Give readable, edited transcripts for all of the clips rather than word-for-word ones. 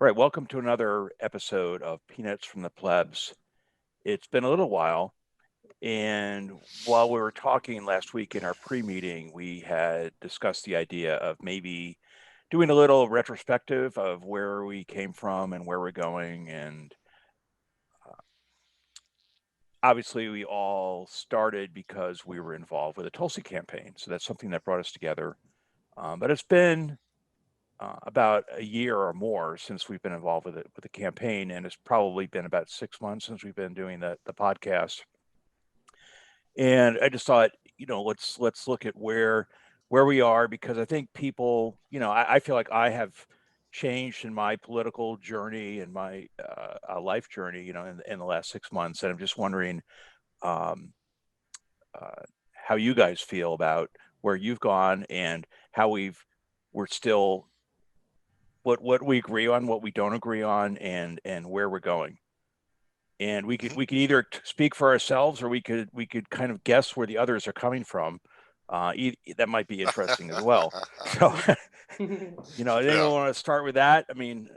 All right, welcome to another episode of Peanuts from the Plebs. It's been a little while, and while we were talking last week in our pre-meeting, we had discussed the idea of maybe doing a little retrospective of where we came from and where we're going. And obviously, we all started because we were involved with the Tulsi campaign, so that's something that brought us together. But it's been about a year or more since we've been involved with the campaign, and it's probably been about 6 months since we've been doing the podcast. And I just thought, let's look at where we are, because I think people, I feel like I have changed in my political journey and my life journey, in the last 6 months, and I'm just wondering um, how you guys feel about where you've gone and how we're still what we agree on, what we don't agree on, and where we're going. And we could either speak for ourselves, or we could kind of guess where the others are coming from. That might be interesting as well. So, anyone want to start with that? I mean,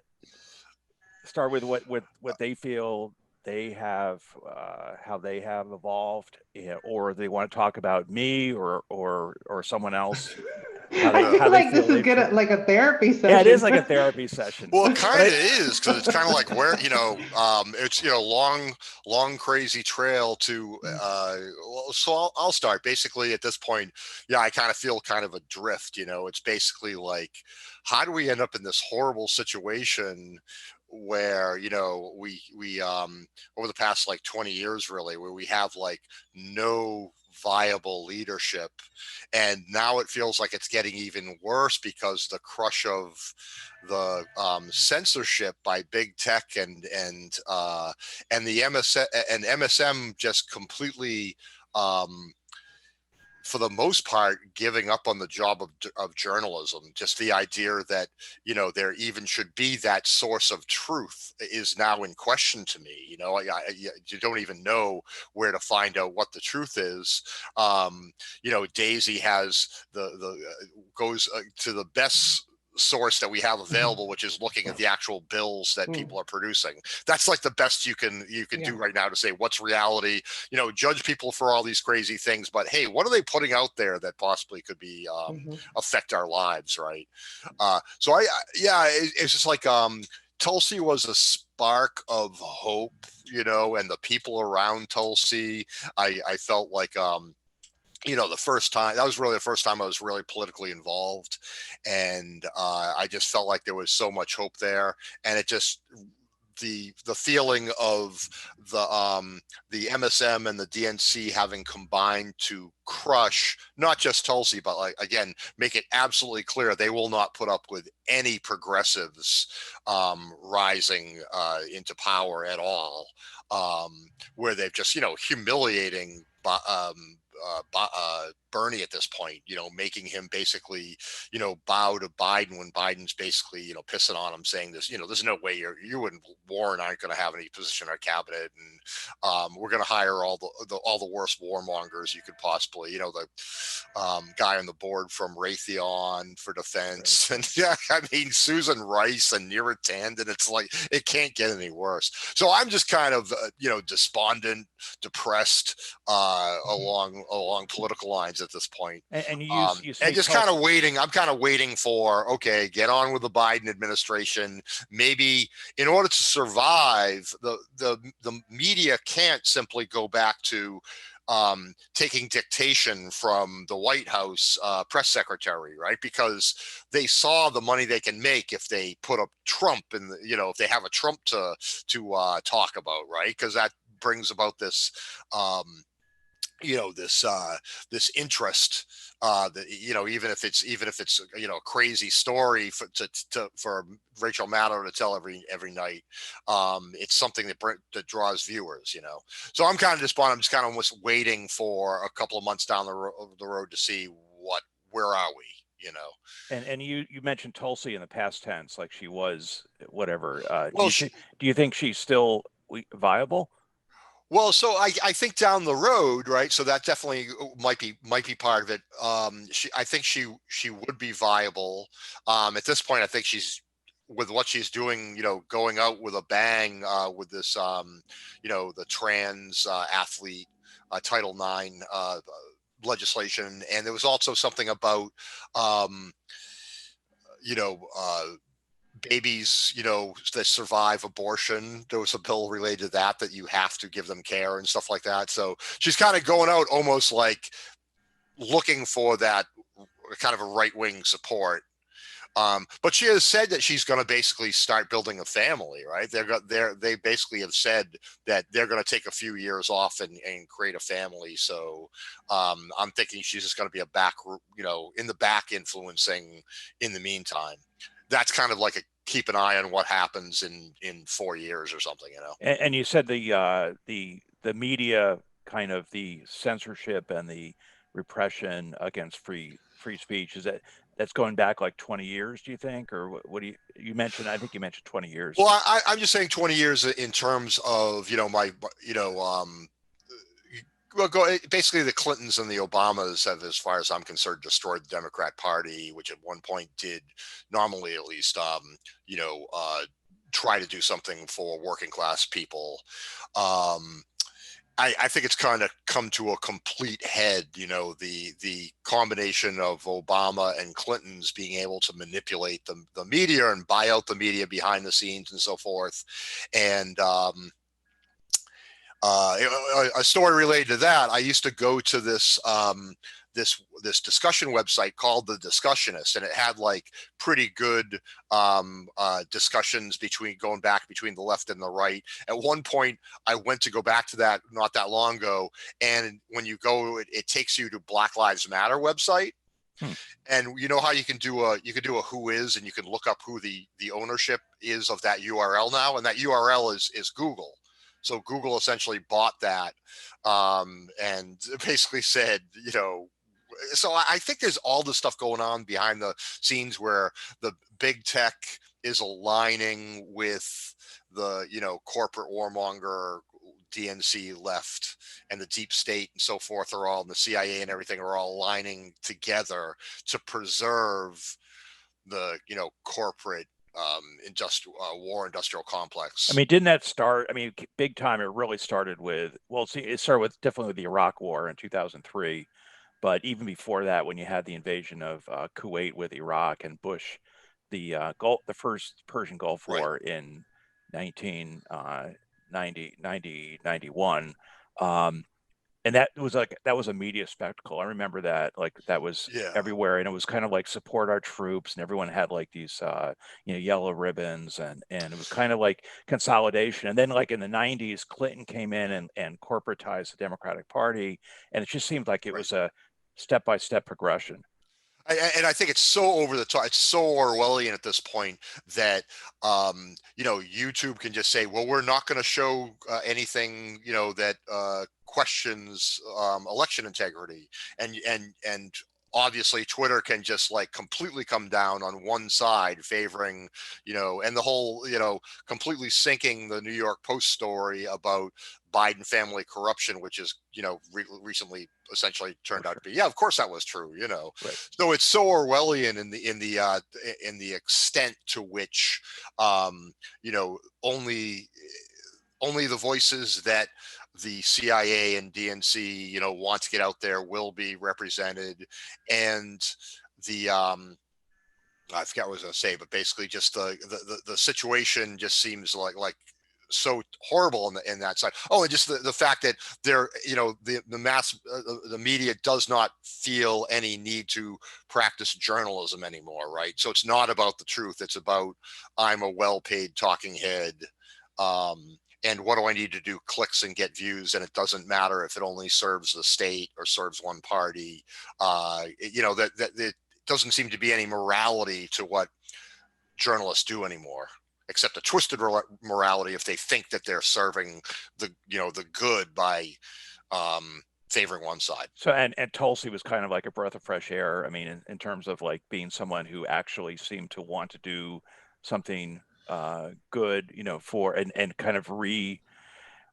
start with what they feel they have, how they have evolved, or they want to talk about me or someone else. I feel like this is good at like a therapy session. Yeah, it is like a therapy session. Well, it kind of is, because it's kind of like where, it's, long, crazy trail to, so I'll start. Basically, at this point, I kind of feel kind of adrift, it's basically like, how do we end up in this horrible situation where, we over the past like 20 years, really, where we have like no viable leadership, and now it feels like it's getting even worse because the crush of the censorship by big tech and the MSM just completely, for the most part, giving up on the job of journalism. Just the idea that, there even should be that source of truth is now in question to me. You don't even know where to find out what the truth is. Daisy has goes to the best source that we have available, which is looking at the actual bills that people are producing. That's like the best you can do right now to say what's reality. Judge people for all these crazy things, but hey, what are they putting out there that possibly could be affect our lives, right? So it's just like Tulsi was a spark of hope, and the people around Tulsi, I felt like the first time, that was really the first time I was really politically involved, and I just felt like there was so much hope there, and it just, the feeling of the MSM and the DNC having combined to crush not just Tulsi, but, like, again, make it absolutely clear they will not put up with any progressives rising into power at all, where they've just, humiliating Bernie at this point, making him basically, bow to Biden when Biden's basically, pissing on him, saying this, there's no way you and Warren aren't going to have any position in our cabinet, and we're going to hire all the worst warmongers you could possibly, the guy on the board from Raytheon for defense, and Susan Rice and Neera Tanden. It's like, it can't get any worse. So I'm just kind of, despondent, depressed, along political lines at this point, and just kind of waiting. I'm kind of waiting for, okay, get on with the Biden administration. Maybe in order to survive, the media can't simply go back to taking dictation from the White House press secretary, right? Because they saw the money they can make if they put up Trump, and if they have a Trump to talk about, right? Because that brings about this this interest, that, even if it's a crazy story for Rachel Maddow to tell every night, it's something that draws viewers. So I'm kind of despondent. I'm just kind of almost waiting for a couple of months down the road to see where are we. And you mentioned Tulsi in the past tense, like she was whatever. Well, do you think she's still viable? Well, so I think down the road, right? So that definitely might be part of it. I think she would be viable. At this point, I think she's with what she's doing, going out with a bang with this, the trans athlete Title IX legislation. And there was also something about, um, you know, uh, babies, that survive abortion. There was a bill related to that you have to give them care and stuff like that. So she's kind of going out almost like looking for that kind of a right-wing support. But she has said that she's going to basically start building a family, right? They basically have said that they're going to take a few years off and create a family. So I'm thinking she's just going to be in the back influencing in the meantime. That's kind of like a keep an eye on what happens in 4 years or something, And you said the media, kind of the censorship and the repression against free speech, that's going back like 20 years, do you think? Or what do you mentioned? I think you mentioned 20 years. Well, I'm just saying 20 years in terms of, basically the Clintons and the Obamas have, as far as I'm concerned, destroyed the Democrat Party, which at one point did, nominally at least, try to do something for working class people. I think it's kind of come to a complete head, the combination of Obama and Clinton's being able to manipulate the media and buy out the media behind the scenes and so forth. And a story related to that, I used to go to this this discussion website called The Discussionist, and it had like pretty good discussions going back between the left and the right. At one point, I went to go back to that not that long ago, and when you go, it takes you to Black Lives Matter website. And you know how you can do a who is, and you can look up who the ownership is of that URL now, and that URL is Google. So Google essentially bought that, and basically said, so I think there's all this stuff going on behind the scenes where the big tech is aligning with the, corporate warmonger DNC left, and the deep state and so forth are all, and the CIA and everything are all aligning together to preserve the, corporate war industrial complex. I mean, didn't that start? I mean, big time. It really started with, it started with definitely with the Iraq War in 2003, but even before that, when you had the invasion of Kuwait with Iraq and Bush, the first Persian Gulf War in 1991. And that was a media spectacle. I remember that, like, that was everywhere, and it was kind of like support our troops, and everyone had like these yellow ribbons, and it was kind of like consolidation. And then, like, in the 90s, Clinton came in and corporatized the Democratic Party, and it just seemed like it was a step-by-step progression. And I think it's so over the top. It's so Orwellian at this point that, YouTube can just say, well, we're not going to show anything, that questions election integrity. And obviously Twitter can just like completely come down on one side, favoring, and the whole, completely sinking the New York Post story about Biden family corruption, which is, recently essentially turned out to be, of course that was true, Right. So it's so Orwellian in the extent to which, only the voices that the CIA and DNC, want to get out there will be represented. And the, I forgot what I was going to say, but basically just the situation just seems like so horrible in that side. Oh, and just the fact that there, the mass, the media does not feel any need to practice journalism anymore, right? So it's not about the truth. It's about, I'm a well-paid talking head. And what do I need to do? Clicks and get views, and it doesn't matter if it only serves the state or serves one party. That doesn't seem to be any morality to what journalists do anymore, except a twisted morality if they think that they're serving the good by favoring one side. So and Tulsi was kind of like a breath of fresh air. I mean, in terms of like being someone who actually seemed to want to do something good, for and kind of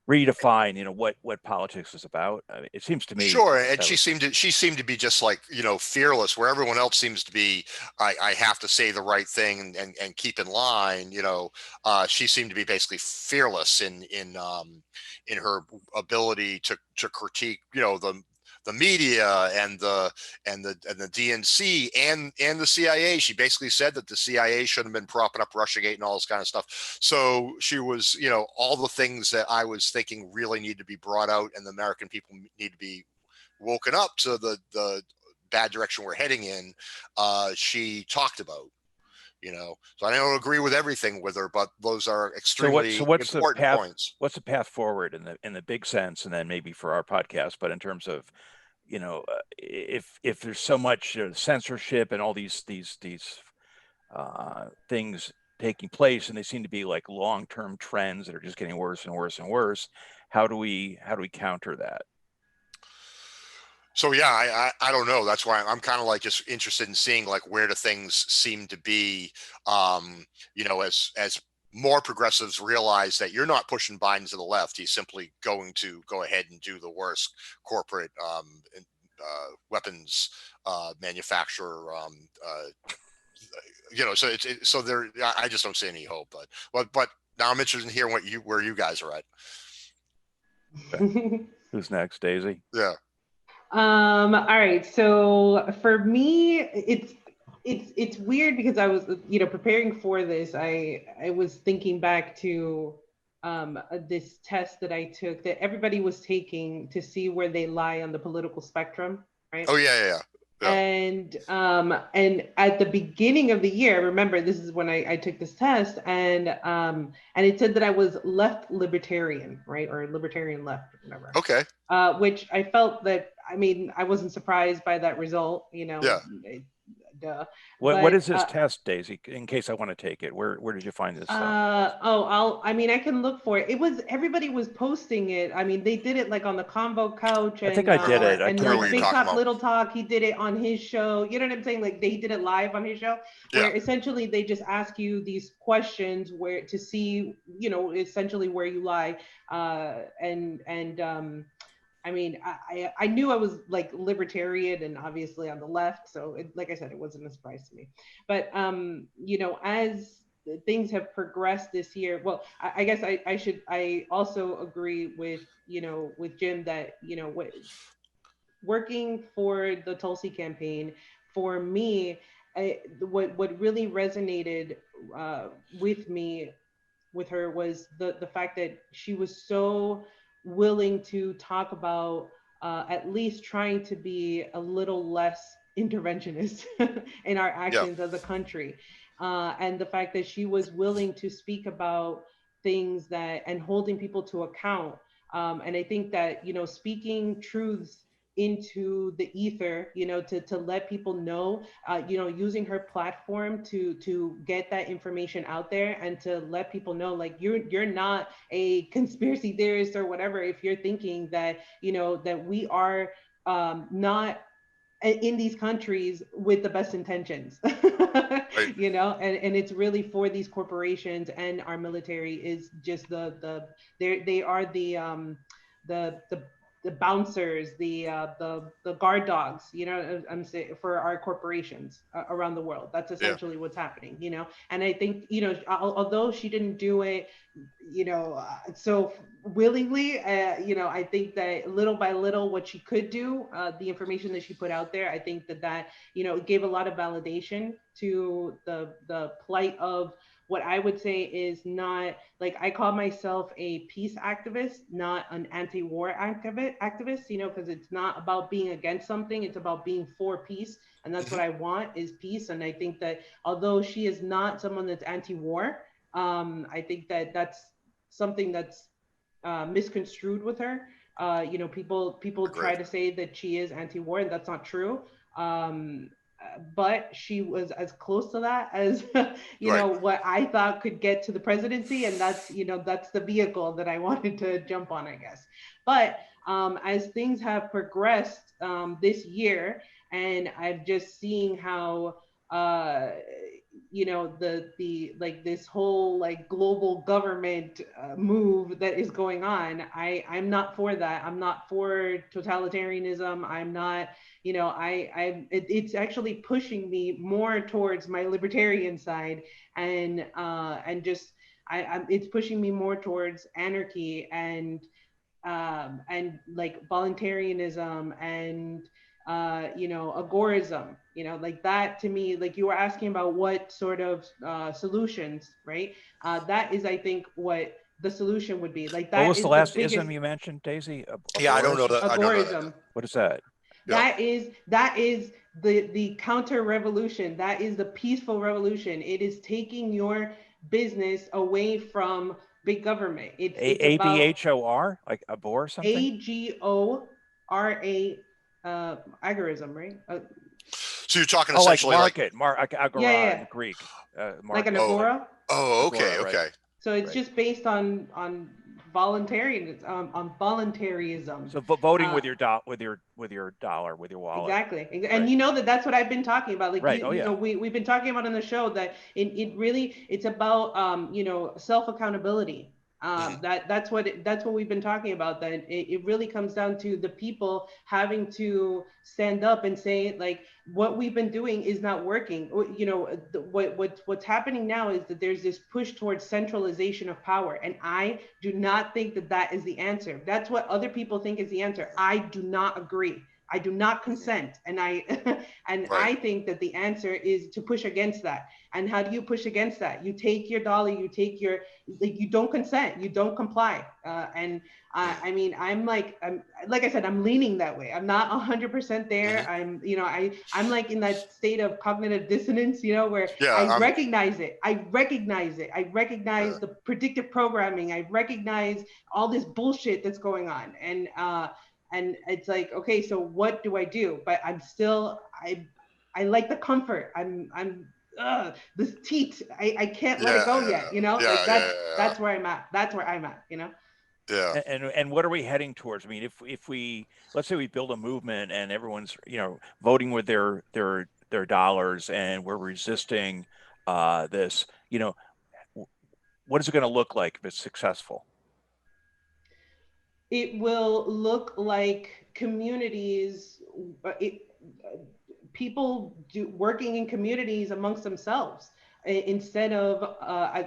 redefine, what politics is about. I mean, it seems to me. Sure, and she seemed to be just like, fearless, where everyone else seems to be, I have to say the right thing and keep in line. She seemed to be basically fearless in her ability to critique, the media and the DNC and the CIA. She basically said that the CIA shouldn't have been propping up Russiagate and all this kind of stuff. So she was, all the things that I was thinking really need to be brought out, and the American people need to be woken up to the bad direction we're heading in. She talked about. So I don't agree with everything with her, but those are extremely important points. What's the path forward in the big sense, and then maybe for our podcast, but in terms of, if there's so much censorship and all these things taking place, and they seem to be like long-term trends that are just getting worse and worse and worse, how do we counter that? So yeah, I don't know. That's why I'm kind of like just interested in seeing like where do things seem to be, as more progressives realize that you're not pushing Biden to the left. He's simply going to go ahead and do the worst corporate weapons manufacturer. So there. I just don't see any hope. But now I'm interested in hearing where you guys are at. Okay. Who's next, Daisy? Yeah. All right. So for me, it's weird because I was, preparing for this. I was thinking back to this test that I took that everybody was taking to see where they lie on the political spectrum, right? Oh yeah. And at the beginning of the year, remember this is when I took this test, and it said that I was left libertarian, right, or libertarian left, or whatever. Okay. Which I felt that, I wasn't surprised by that result, Yeah. Duh. What is this test, Daisy? In case I want to take it, where did you find this stuff? I can look for it. Everybody was posting it. They did it like on the Convo Couch, and I think I did it. And like Big Talk, Little Talk, he did it on his show. You know what I'm saying? Like they did it live on his show, where essentially they just ask you these questions where to see, essentially where you lie, I knew I was like libertarian and obviously on the left. So like I said, it wasn't a surprise to me. But, as things have progressed this year, well, I guess I also agree with, with Jim that, working for the Tulsi campaign, for me, what really resonated with her was the fact that she was so willing to talk about at least trying to be a little less interventionist in our actions as a country. And the fact that she was willing to speak about things and holding people to account. And I think that, speaking truths into the ether, to let people know, using her platform to get that information out there and to let people know, like, you're not a conspiracy theorist or whatever if you're thinking that, that we are not in these countries with the best intentions. Right. And it's really for these corporations, and our military is just they are the bouncers, the guard dogs, I'm saying, for our corporations around the world. That's essentially what's happening, And I think, although she didn't do it, so willingly, I think that little by little, what she could do, the information that she put out there, I think that gave a lot of validation to the plight of what I would say is not, like, I call myself a peace activist, not an anti-war activist, because it's not about being against something, it's about being for peace. And that's what I want, is peace. And I think that although she is not someone that's anti-war, I think that that's something that's misconstrued with her. People try to say that she is anti-war, and that's not true. But she was as close to that as what I thought could get to the presidency, and that's the vehicle that I wanted to jump on, I guess. But as things have progressed this year, and I've just seen how you know, the like this whole like global government move that is going on. I'm not for that. I'm not for totalitarianism. I'm not, you know, it's actually pushing me more towards my libertarian side, and just it's pushing me more towards anarchy and like voluntarism and you know, agorism, you know, like that. To me, like you were asking about what sort of solutions, right? That is, I think, what the solution would be. Like What that was the is the last biggest ism you mentioned, Daisy? Yeah, I don't know Agorism? that. I don't know. agorism. What is that? Yeah. That is the counter revolution. That is the peaceful revolution. It is taking your business away from big government. It's about ABHOR, like abhor something? AGORA, agorism, right? So you're talking Oh, like essentially like, Yeah, agora yeah, in Greek. like an Market, oh, agora. oh, okay, agora, right? okay. So it's Right. just based on voluntarianism, on voluntarism. So voting Uh, with your dollar, with your wallet. Exactly. And Right. you know that that's what I've been talking about. Like, Right. Oh, you yeah. know, we've been talking about on the show that it really, it's about, you know, self-accountability. Mhm. That's what we've been talking about, that it really comes down to the people having to stand up and say, like, what we've been doing is not working. You know, what's happening now is that there's this push towards centralization of power. And I do not think that that is the answer. That's what other people think is the answer. I do not agree. I do not consent, and I and Right. I think that the answer is to push against that. And how do you push against that? You take your dollar, you take your, like, you don't consent, you don't comply. And I mean, I'm like I said, I'm leaning that way. I'm not 100% there. Mhm. I'm, you know, I'm like in that state of cognitive dissonance, you know, where Yeah. I recognize it. I Yeah. recognize the predictive programming. I recognize all this bullshit that's going on, and it's like, okay, so what do I do? But I'm still, I like the comfort. I'm this teat. I can't let it Yeah. go Yeah. yet, you know? Yeah. Like Yeah. Yeah. that's where I'm at. That's where I'm at, you know? Yeah. And what are we heading towards? I mean, if we, let's say we build a movement and everyone's, you know, voting with their dollars, and we're resisting this, you know, what is it going to look like if it's successful? It will look like communities, it, people working in communities amongst themselves, instead of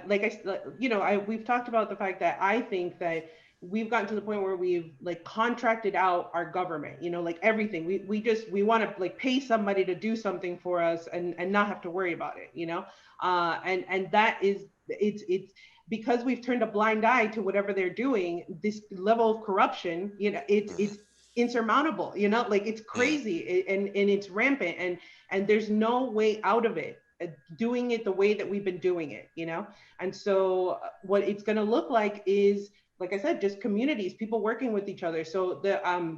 like you know, we've talked about the fact that I think that we've gotten to the point where we've like contracted out our government, you know, like everything. We want to like pay somebody to do something for us and not have to worry about it, you know. And that is, it's because we've turned a blind eye to whatever they're doing. This level of corruption, you know, it's insurmountable, you know, like it's Mhm. crazy, and it's rampant, and there's no way out of it, doing it the way that we've been doing it, you know. And so what it's going to look like is, like I said, just communities, people working with each other. So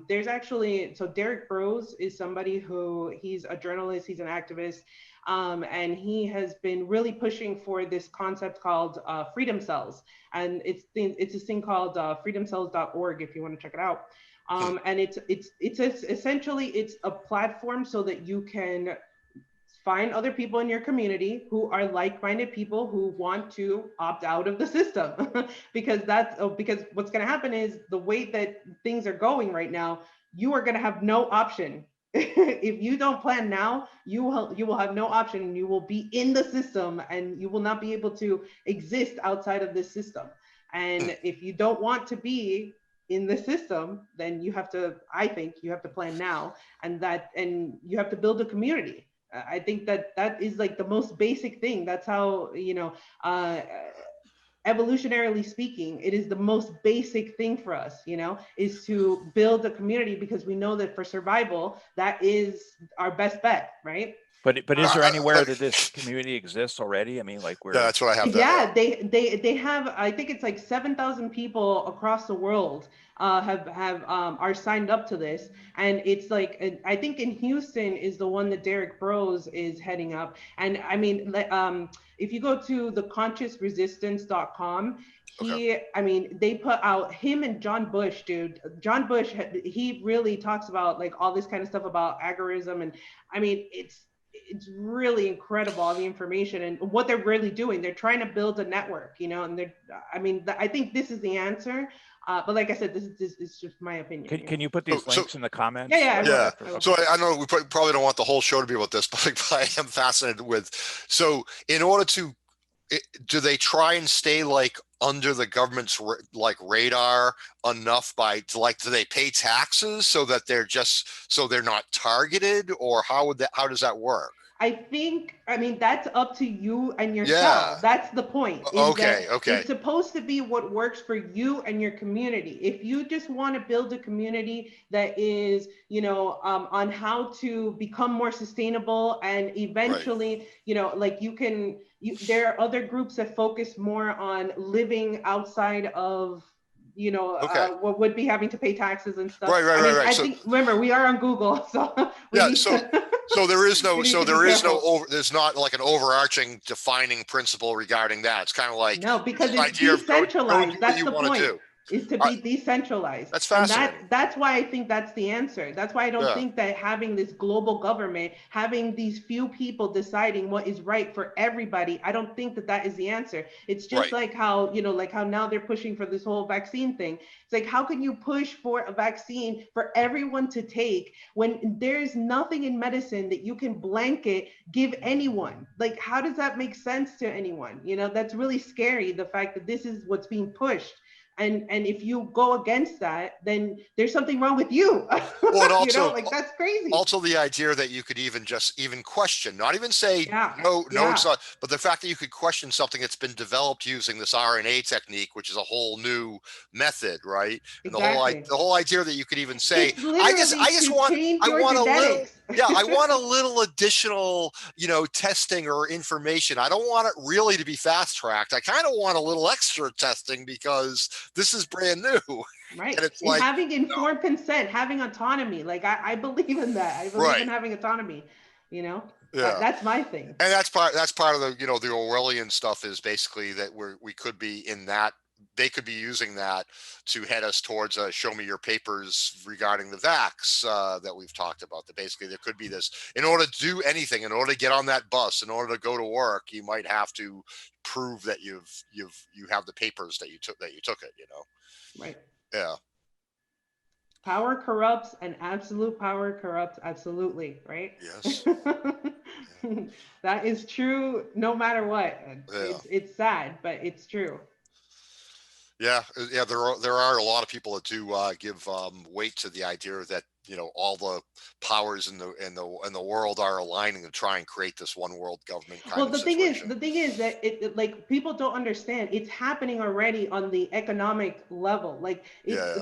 there's actually, so Derek Bros is somebody who, he's a journalist, he's an activist, and he has been really pushing for this concept called freedom cells. And it's this thing called freedomcells.org if you want to check it out. And it's essentially, it's a platform so that you can find other people in your community who are like-minded people who want to opt out of the system. Because because what's going to happen is, the way that things are going right now, you are going to have no option. If you don't plan now, you will have no option, and you will be in the system, and you will not be able to exist outside of this system. And if you don't want to be in the system, then you have to, I think you have to plan now, and you have to build a community. I think that that is like the most basic thing. That's how, you know, evolutionarily speaking, it is the most basic thing for us, you know, is to build a community, because we know that for survival, that is our best bet, right? But is Uh, there anywhere But that this community exists already? I mean, like yeah, where, that's what I have to. Yeah, they have. I think it's like 7,000 people across the world have are signed up to this, and it's like, I think in Houston is the one that Derek Bros is heading up. And I mean, if you go to theconsciousresistance.com, Okay. I mean, they put out him and John Bush, dude. John Bush, he really talks about like all this kind of stuff about agorism, and I mean, it's really incredible, all the information and what they're really doing. They're trying to build a network, you know, and I think this is the answer. But like I said, this is just my opinion. Can you put these links in the comments? Yeah, yeah. I will. So I know we probably don't want the whole show to be about this, but I am fascinated with. So in order to, do they try and stay like under the government's like radar enough by like, do they pay taxes so that they're not targeted, or how does that work? I think, I mean, that's up to you and your Yeah. cell. That's the point. Okay. It's supposed to be what works for you and your community. If you just want to build a community that is, you know, on how to become more sustainable, and eventually, you know, like there are other groups that focus more on living outside of, you know, what would be having to pay taxes and stuff. Right. I think, remember, we are on Google, so so there's not like an overarching defining principle regarding that. It's kind of like, no, because it's decentralized. That's the point. Is to be decentralized. That's fascinating. And that's why I think that's the answer. That's why I don't think that having this global government, having these few people deciding what is right for everybody, I don't think that is the answer. It's just like how, you know, like how now they're pushing for this whole vaccine thing. It's like, how can you push for a vaccine for everyone to take when there's nothing in medicine that you can blanket give anyone? Like, how does that make sense to anyone? You know, that's really scary, the fact that this is what's being pushed. And if you go against that, then there's something wrong with you. Well, and also, you know, like, that's crazy. Also, the idea that you could even question, not even say no, it's not, but the fact that you could question something that's been developed using this RNA technique, which is a whole new method, right? And the whole idea that you could even say, I want a little additional, you know, testing or information. I don't want it really to be fast tracked. I kind of want a little extra testing because this is brand new. Right. And it's like, having informed consent, having autonomy. Like, I believe in that. I believe in having autonomy, you know? Yeah. That's my thing. And that's part of the, you know, the Orwellian stuff is basically that we could be in that, they could be using that to head us towards show me your papers regarding the vax that we've talked about. That basically there could be this, in order to do anything, in order to get on that bus, in order to go to work, you might have to prove that you have the papers that you took it, you know? Right. Yeah. Power corrupts, and absolute power corrupts absolutely, right? Yes. That is true no matter what. It's sad, but it's true. Yeah, there are a lot of people that do give weight to the idea that, you know, all the powers in the world are aligning to try and create this one world government kind of situation. The thing is that it like, people don't understand, it's happening already on the economic level. Like,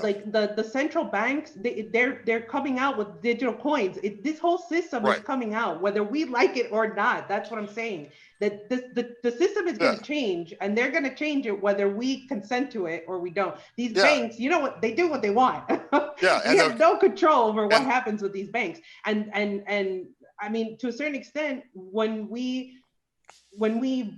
like the central banks, they're coming out with digital coins. This whole system is coming out, whether we like it or not. That's what I'm saying. That the system is going to change, and they're going to change it whether we consent to it or we don't. These banks, you know what, they do what they want. We have no control over what happens with these banks. And I mean, to a certain extent, when we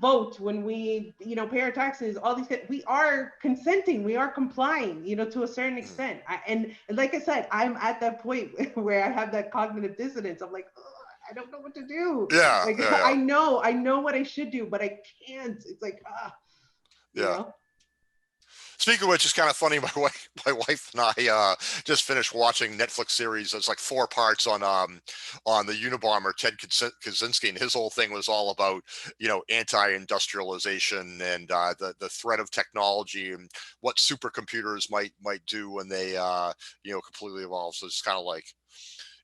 vote, when we, you know, pay our taxes, all these, we are consenting, we are complying, you know, to a certain extent. And like I said, I'm at that point where I have that cognitive dissonance. I'm like, I don't know what to do. I know what I should do, but I can't. It's like, you know? Speaking of which, it's kind of funny. My wife and I just finished watching Netflix series. It's like 4 parts on the Unabomber, Ted Kaczynski, and his whole thing was all about, you know, anti-industrialization and the threat of technology and what supercomputers might do when they you know, completely evolve. So it's kind of like,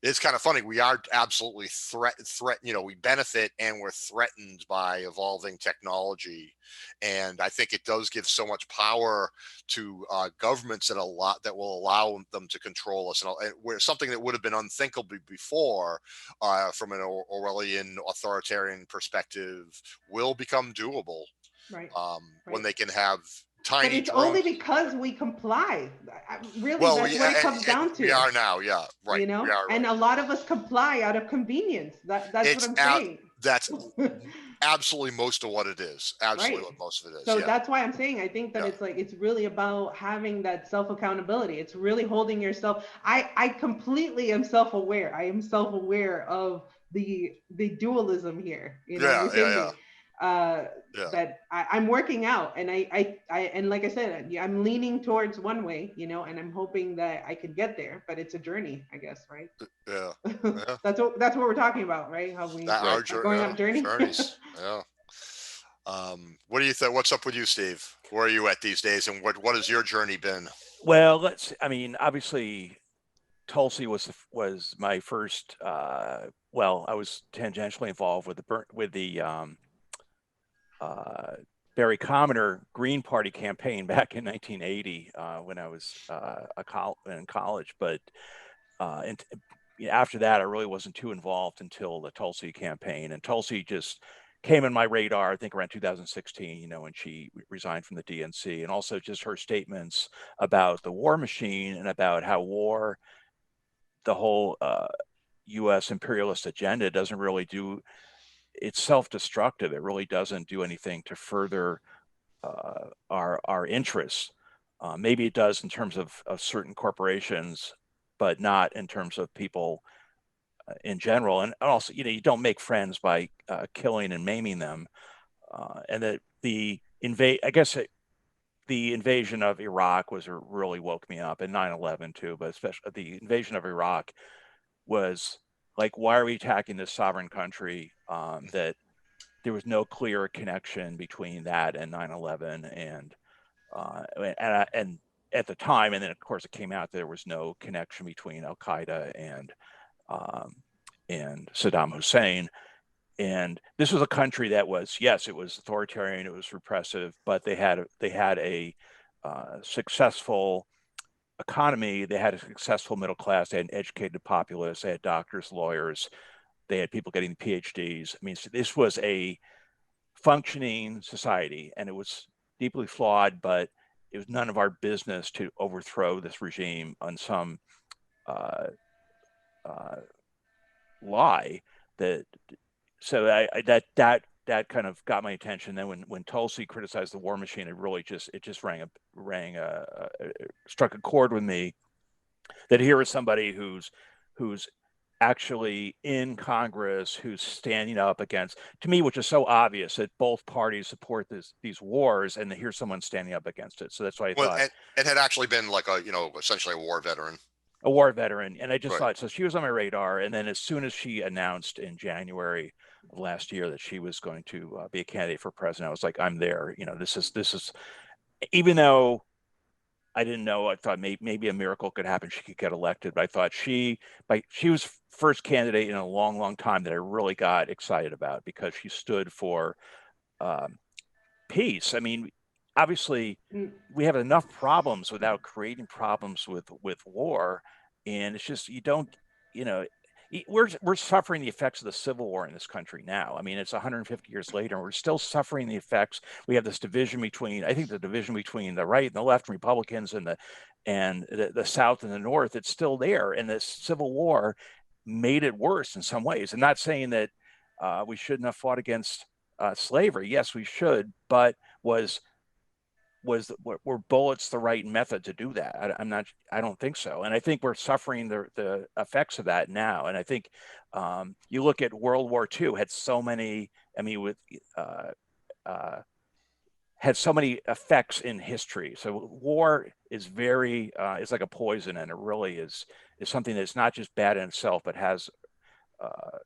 it's kind of funny. We are absolutely you know, we benefit and we're threatened by evolving technology. And I think it does give so much power to governments that will allow them to control us. And where something that would have been unthinkable before from an Orwellian authoritarian perspective will become doable. When they can have tiny but it's only because we comply. Really, that's what it comes down to. We are now, right. You know, and a lot of us comply out of convenience. That's what I'm saying. That's absolutely most of what it is. Absolutely what most of it is. So that's why I'm saying, I think that it's like, it's really about having that self-accountability. It's really holding yourself. I completely am self-aware. I am self-aware of the dualism here, Yeah, within yeah, me. Uh, yeah. that I'm working out, and and like I said, I'm leaning towards one way, and I'm hoping that I can get there, but it's a journey, I guess, right? Yeah, yeah. That's what we're talking about, right? How we That Right. our are going on yeah, a journey. journeys. Yeah. What do you think? What's up with you, Steve? Where are you at these days, and what has your journey been? Well, I mean, obviously, Tulsi was my first. Well, I was tangentially involved with the Barry Commoner Green Party campaign back in 1980 when I was in college. But and after that, I really wasn't too involved until the Tulsi campaign. And Tulsi just came in my radar, I think around 2016, when she resigned from the DNC, and also just her statements about the war machine and about how the whole U.S. imperialist agenda doesn't really do. It's self-destructive. It really doesn't do anything to further our interests. Maybe it does in terms of certain corporations, but not in terms of people in general. And also, you don't make friends by killing and maiming them. And that I guess the invasion of Iraq really woke me up, and 9/11 too. But especially the invasion of Iraq was like, why are we attacking this sovereign country? That there was no clear connection between that and 9/11, and at the time, and then of course it came out that there was no connection between Al Qaeda um, and Saddam Hussein. And this was a country that was, yes, it was authoritarian, it was repressive, but they had a successful economy. They had a successful middle class. They had an educated populace. They had doctors, lawyers. They had people getting PhDs. I mean, so this was a functioning society, and it was deeply flawed, but it was none of our business to overthrow this regime on some uh, uh, lie. That so that kind of got my attention. Then when Tulsi criticized the war machine, it just struck a chord with me. That here is somebody who's actually in Congress, who's standing up against, to me, which is so obvious that both parties support these wars, and here's someone standing up against it. So that's why I Well, thought it had actually been like essentially a war veteran. a war veteran, and I just Right. thought, so she was on my radar. And then as soon as she announced in January of last year that she was going to be a candidate for president, I was like, I'm there. This is even though I didn't know. I thought maybe a miracle could happen. She could get elected. But I thought she was first candidate in a long, long time that I really got excited about, because she stood for um, peace. I mean, obviously, we have enough problems without creating problems with war, and it's just you don't, you know. We're suffering the effects of the Civil War in this country now. I mean, it's 150 years later, and we're still suffering the effects. We have this division between, I think, the division between the right and the left, Republicans and the South and the North. It's still there, and this Civil War made it worse in some ways. I'm not saying that we shouldn't have fought against slavery. Yes, we should, but were bullets the right method to do that? I don't think so. And I think we're suffering the effects of that now. And I think you look at World War II, had so many, I mean, had so many effects in history. So war is it's like a poison, and it really is something that's not just bad in itself, but has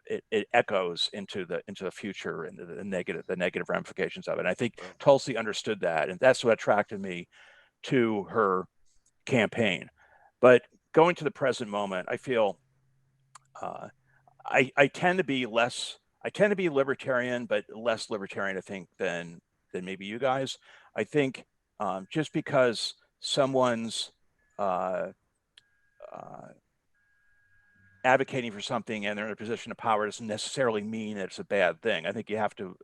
it echoes into the future and the negative ramifications of it. And I think Tulsi understood that, and that's what attracted me to her campaign. But going to the present moment, I feel I tend to be libertarian, but less libertarian, I think, than maybe you guys. I think just because someone's uh, uh, advocating for something and they're in a position of power doesn't necessarily mean that it's a bad thing. I think you have to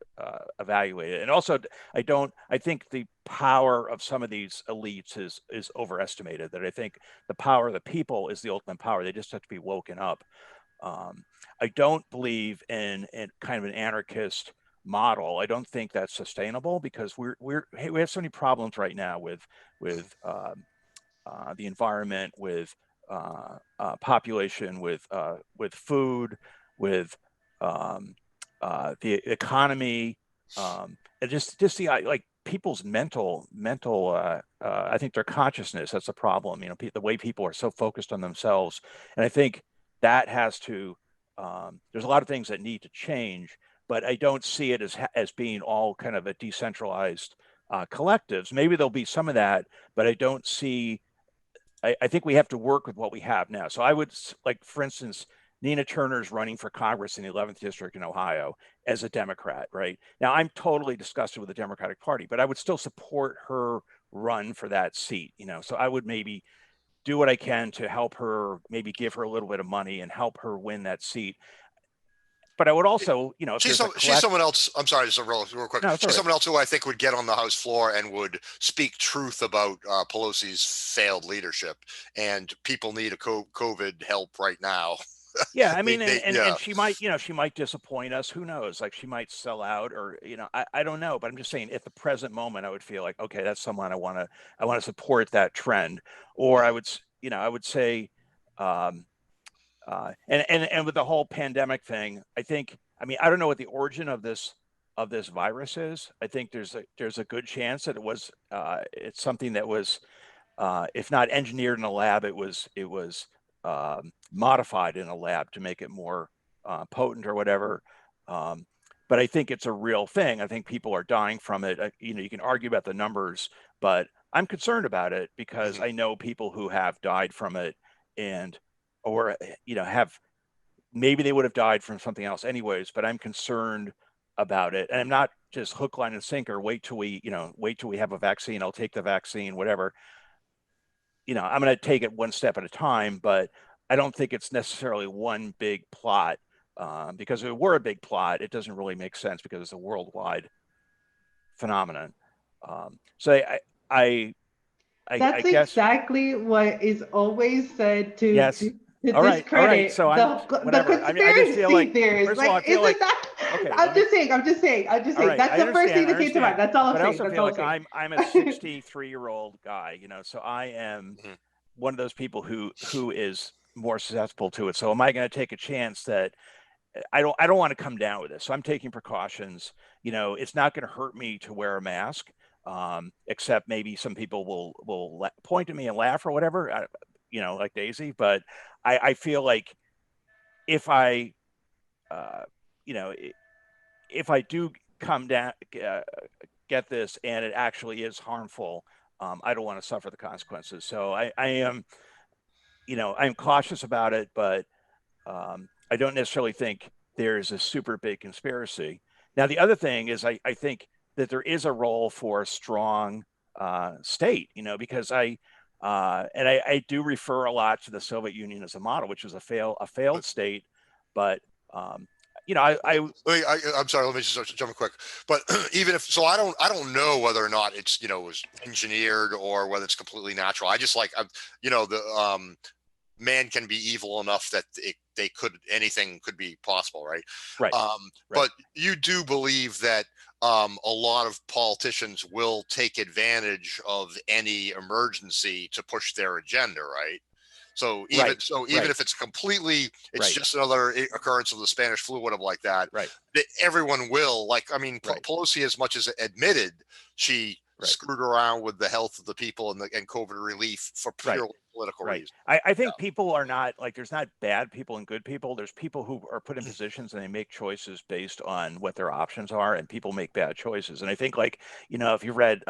evaluate it. And also, I think the power of some of these elites is overestimated. That I think the power of the people is the ultimate power. They just have to be woken up. I don't believe in kind of an anarchist model. I don't think that's sustainable, because we have so many problems right now with the environment, with population, with food, with the economy, and just the like people's mental I think their consciousness, that's a problem. The way people are so focused on themselves, and I think that has to there's a lot of things that need to change, but I don't see it as being all kind of a decentralized collectives. Maybe there'll be some of that, but I don't see. I think we have to work with what we have now. So I would, like, for instance, Nina Turner's running for Congress in the 11th district in Ohio as a Democrat, right? Now, I'm totally disgusted with the Democratic Party, but I would still support her run for that seat. So I would maybe do what I can to help her, maybe give her a little bit of money and help her win that seat. But I would also, if she's someone else. I'm sorry, just real quick. No, she's someone else who I think would get on the House floor and would speak truth about Pelosi's failed leadership. And people need a COVID help right now. Yeah, I mean, and she might, she might disappoint us. Who knows? Like, she might sell out, or I don't know. But I'm just saying, at the present moment, I would feel like, okay, that's someone I want to support that trend. Or I would say, and with the whole pandemic thing, I think, I don't know what the origin of this virus is. I think there's a good chance that it's something that was, if not engineered in a lab, it was modified in a lab to make it more potent or whatever. But I think it's a real thing. I think people are dying from it. You can argue about the numbers, but I'm concerned about it because I know people who have died from it, or have, maybe they would have died from something else anyways, but I'm concerned about it. And I'm not just hook, line, and sinker, wait till we have a vaccine, I'll take the vaccine, whatever. I'm going to take it one step at a time, but I don't think it's necessarily one big plot, because if it were a big plot, it doesn't really make sense because it's a worldwide phenomenon. So I That's guess exactly what is always said to yes. to All right. discredit So the conspiracy I just feel like, theories. first of all, I feel isn't like, that? okay, I'm just saying. right, That's the first thing that came to mind. That's all I'm but saying. I also That's feel all like I'm saying. I'm a 63-year-old guy, so I am one of those people who is more susceptible to it. So am I going to take a chance that I don't want to come down with this? So I'm taking precautions. It's not going to hurt me to wear a mask, except maybe some people will point at me and laugh or whatever, like Daisy. But I feel like if I, if I do come down, get this, and it actually is harmful, I don't want to suffer the consequences. So I am, I'm cautious about it, but I don't necessarily think there's a super big conspiracy. Now, the other thing is, I think that there is a role for a strong state, because I do refer a lot to the Soviet Union as a model, which was a failed state, but I'm sorry. Let me just jump in quick. But even if so, I don't know whether or not it's was engineered or whether it's completely natural. I just the man can be evil enough that anything could be possible, right? Right. But you do believe that a lot of politicians will take advantage of any emergency to push their agenda, right? So even if it's completely, just another occurrence of the Spanish flu, whatever like that. Right. Everyone will Pelosi, as much as admitted she screwed around with the health of the people and COVID relief for purely political reasons. I think people are not there's not bad people and good people. There's people who are put in positions and they make choices based on what their options are, and people make bad choices. And I think if you read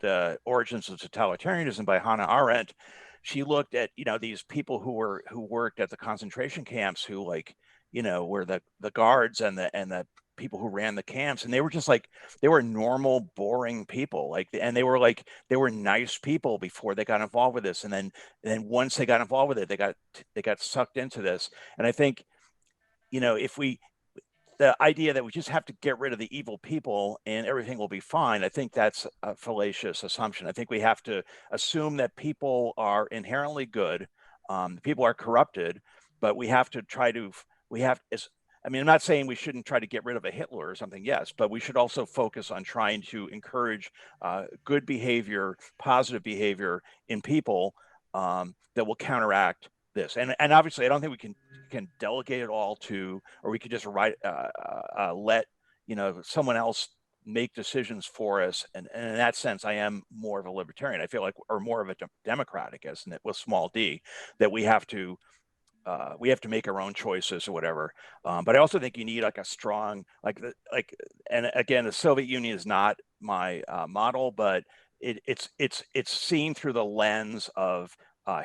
the Origins of Totalitarianism by Hannah Arendt, she looked at these people who worked at the concentration camps, who were the guards and the people who ran the camps, and they were just they were normal, boring people, and they were nice people before they got involved with this, and then once they got involved with it, they got sucked into this. And I think if the idea that we just have to get rid of the evil people and everything will be fine, I think that's a fallacious assumption. I think we have to assume that people are inherently good. People are corrupted, but we have to I'm not saying we shouldn't try to get rid of a Hitler or something, yes, but we should also focus on trying to encourage good behavior, positive behavior in people, that will counteract this. And obviously, I don't think we can delegate it all to, or we could just let someone else make decisions for us. And in that sense, I am more of a libertarian. I feel like, or more of a democratic, as with small d, that we have to make our own choices or whatever. But I also think you need like a strong, and again, the Soviet Union is not my model, but it's seen through the lens of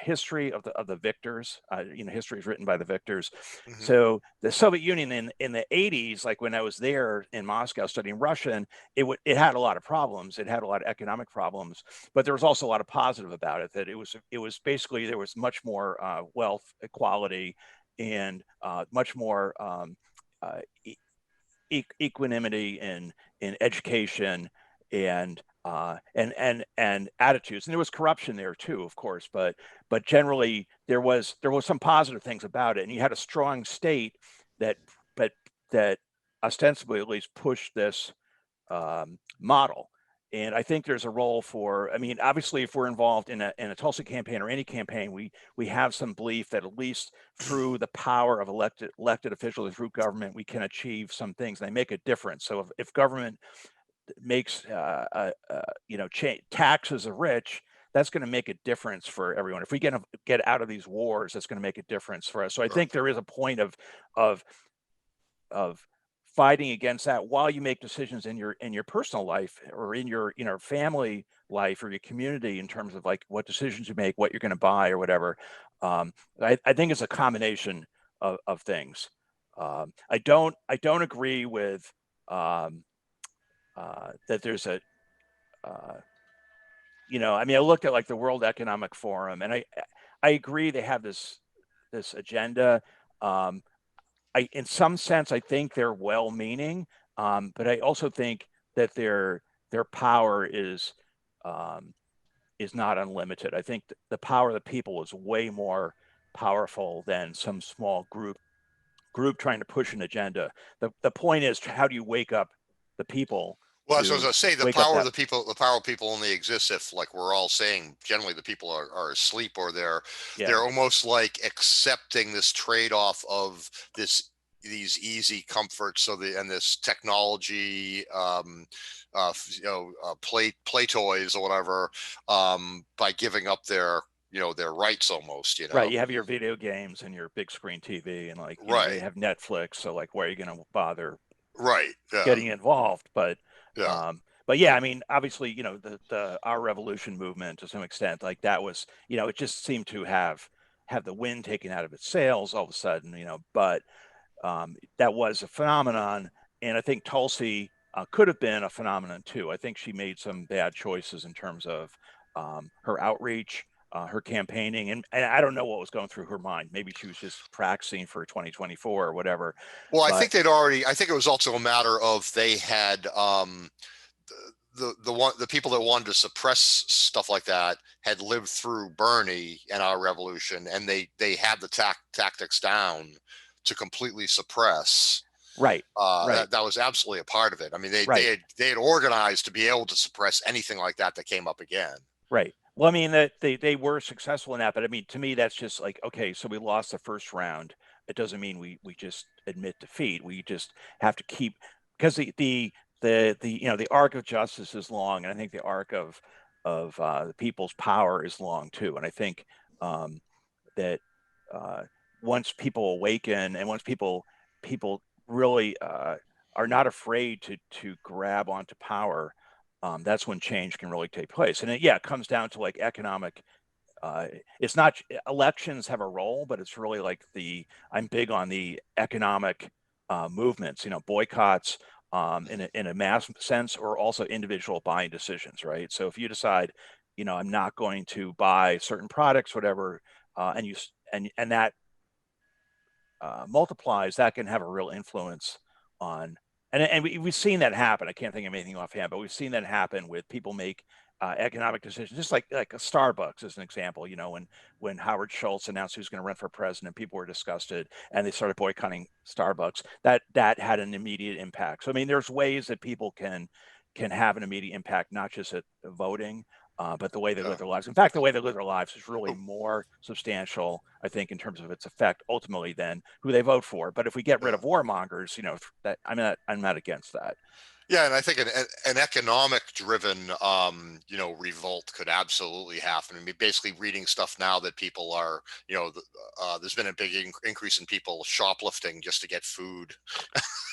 history of the victors. History is written by the victors. Mhm. So the Soviet Union in the 80s, like when I was there in Moscow studying Russian, it had a lot of problems. It had a lot of economic problems, but there was also a lot of positive about it. That it was basically, there was much more wealth equality and much more uh, equanimity in education and attitudes. And there was corruption there too, of course, but generally there was some positive things about it. And you had a strong state that but that ostensibly at least pushed this model. And I think there's a role for, I mean, obviously, if we're involved in a Tulsi campaign or any campaign, we have some belief that at least through the power of elected officials, through government, we can achieve some things. And they make a difference. So if government makes taxes the rich, that's going to make a difference for everyone. If we get out of these wars, that's going to make a difference for us. So I think there is a point of fighting against that while you make decisions in your personal life or in your family life or your community in terms of like what decisions you make, what you're going to buy or whatever. I think it's a combination of things. I don't agree with that there's a I mean, I looked at like the World Economic Forum, and I agree they have this agenda. In some sense, I think they're well-meaning, but I also think that their power is not unlimited. I think the power of the people is way more powerful than some small group trying to push an agenda. The point is, how do you wake up the people? Well, so as I say, the wake up power of that- the power of people only exists if, like we're all saying, generally the people are asleep, or they're almost like accepting this trade-off of these easy comforts, and this technology, play toys or whatever, by giving up their their rights almost. Right, you have your video games and your big screen TV, and like they Right, have Netflix, so like why are you going to bother right, yeah, getting involved? yeah. But yeah, I mean, obviously, the our revolution movement to some extent, like that was, it just seemed to have the wind taken out of its sails all of a sudden, but that was a phenomenon. And I think Tulsi could have been a phenomenon too. I think she made some bad choices in terms of her outreach, her campaigning, and I don't know what was going through her mind. Maybe she was just practicing for 2024 or whatever. Well, I But think I think it was also a matter of they had the people that wanted to suppress stuff like that had lived through Bernie and our revolution, and they had the tactics down to completely suppress. right, That was absolutely a part of it. I mean, right, they had organized to be able to suppress anything like that came up again. right. Well, I mean that they were successful in that, but I mean, to me, that's just like, okay, so we lost the first round. It doesn't mean we just admit defeat. We just have to keep, because the arc of justice is long, and I think the arc of the people's power is long too. And I think that uh, once people awaken, and once people really are not afraid to grab onto power, that's when change can really take place. And it comes down to like economic. It's not, elections have a role, but it's really like I'm big on the economic movements, boycotts, in a mass sense, or also individual buying decisions, right? So if you decide, I'm not going to buy certain products, whatever, and that multiplies, that can have a real influence on. And we've seen that happen. I can't think of anything offhand, but we've seen that happen with people make economic decisions, just like a Starbucks as an example. When Howard Schultz announced he was going to run for president, people were disgusted and they started boycotting Starbucks. That had an immediate impact. So I mean, there's ways that people can have an immediate impact, not just at voting. but the way they Yeah. live their lives. In fact, the way they live their lives is really Oh. more substantial, I think, in terms of its effect ultimately than who they vote for. But if we get rid of warmongers, you know, that I'm not against that. Yeah, and I think an economic-driven, you know, revolt could absolutely happen. I mean, basically reading stuff now that people are, you know, there's been a big increase in people shoplifting just to get food.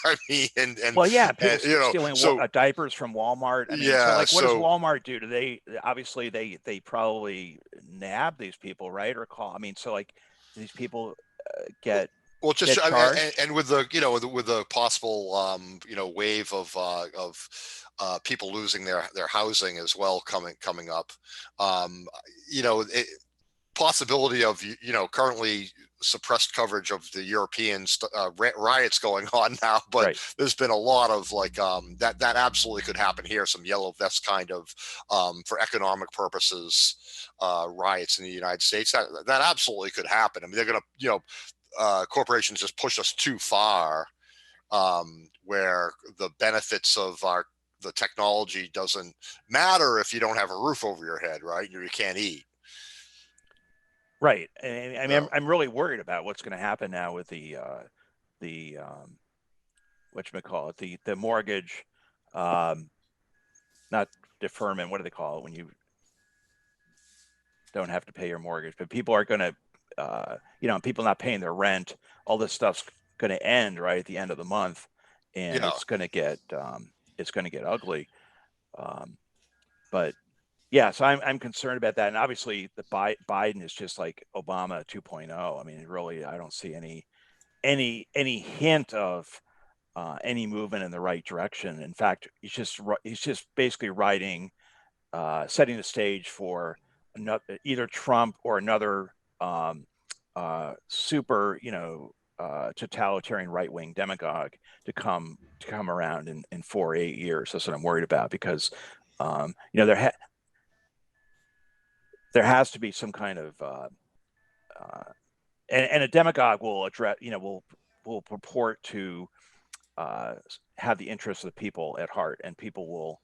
I mean, Well, yeah, people you know, stealing so diapers from Walmart. I mean, so yeah, like, what does so Walmart do? Do they obviously they probably nab these people, right? Or call? I mean, so like, do these people get well, just I mean, charged? and with the, you know, with the possible, you know, wave people losing their housing as well coming up, um, you know, possibility of, you know, currently suppressed coverage of the European riots going on now, but Right. there's been a lot of like that absolutely could happen here. Some yellow vest kind of for economic purposes riots in the United States. That absolutely could happen. I mean, they're going to, you know, corporations just push us too far, where the benefits of the technology doesn't matter if you don't have a roof over your head, right? You can't eat. Right. And I mean, So, I'm really worried about what's going to happen now with the whatchamacallit, the mortgage, not deferment. What do they call it when you don't have to pay your mortgage? But people are going to, you know, people not paying their rent. All this stuff's going to end right at the end of the month, and yeah. it's going to get ugly. But yeah, so I'm concerned about that, and obviously the Biden is just like Obama 2.0. I mean, really, I don't see any hint of any movement in the right direction. In fact, he's just basically setting the stage for either Trump or another super, you know, totalitarian right wing demagogue to come around in 4 or 8 years. That's what I'm worried about because you know there has to be some kind of and a demagogue will address, you know, will purport to have the interests of the people at heart, and people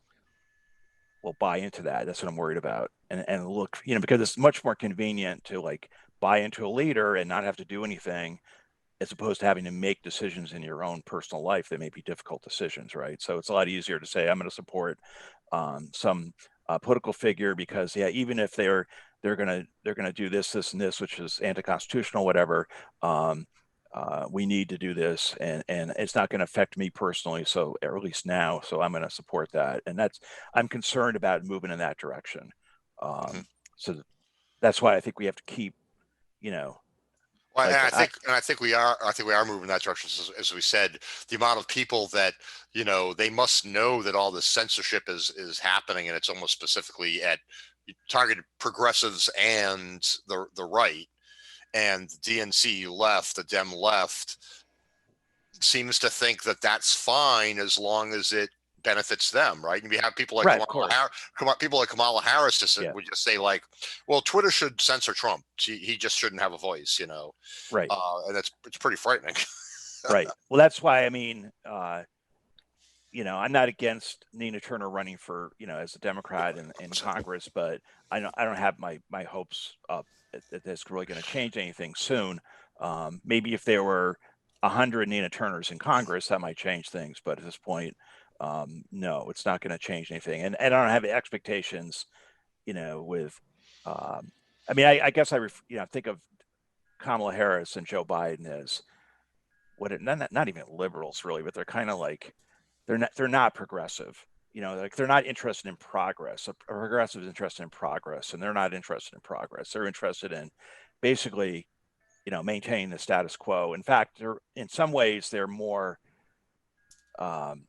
will buy into that. That's what I'm worried about. And look, you know, because it's much more convenient to like buy into a leader and not have to do anything, as opposed to having to make decisions in your own personal life that may be difficult decisions, right? So it's a lot easier to say I'm going to support some political figure because, yeah, even if they're gonna do this and this, which is anti-constitutional, whatever. We need to do this, and it's not going to affect me personally, so or at least now. So I'm going to support that, and I'm concerned about moving in that direction. Mhm. So that's why I think we have to keep, you know, Well, like and I think we are. I think we are moving in that direction. As we said, the amount of people that, you know, they must know that all this censorship is happening, and it's almost specifically at targeted progressives and the right, and the DNC left, the Dem left, seems to think that that's fine as long as it benefits them, right? And we have people like right, of course, Kamala Harris just yeah, would just say like, well, Twitter should censor Trump. He just shouldn't have a voice, you know. right, And it's pretty frightening. right. Well, that's why I mean, you know, I'm not against Nina Turner running for, you know, as a Democrat in Congress, but I don't have my hopes up that that's really going to change anything soon. Maybe if there were 100 Nina Turners in Congress, that might change things. But at this point, no, it's not going to change anything. And I don't have expectations, you know, with, I mean, I guess you know, think of Kamala Harris and Joe Biden as not even liberals really, but they're kind of like they're not progressive. You know, like they're not interested in progress. A progressive is interested in progress, and they're not interested in progress. They're interested in basically, you know, maintaining the status quo. In fact, they're in some ways they're more um,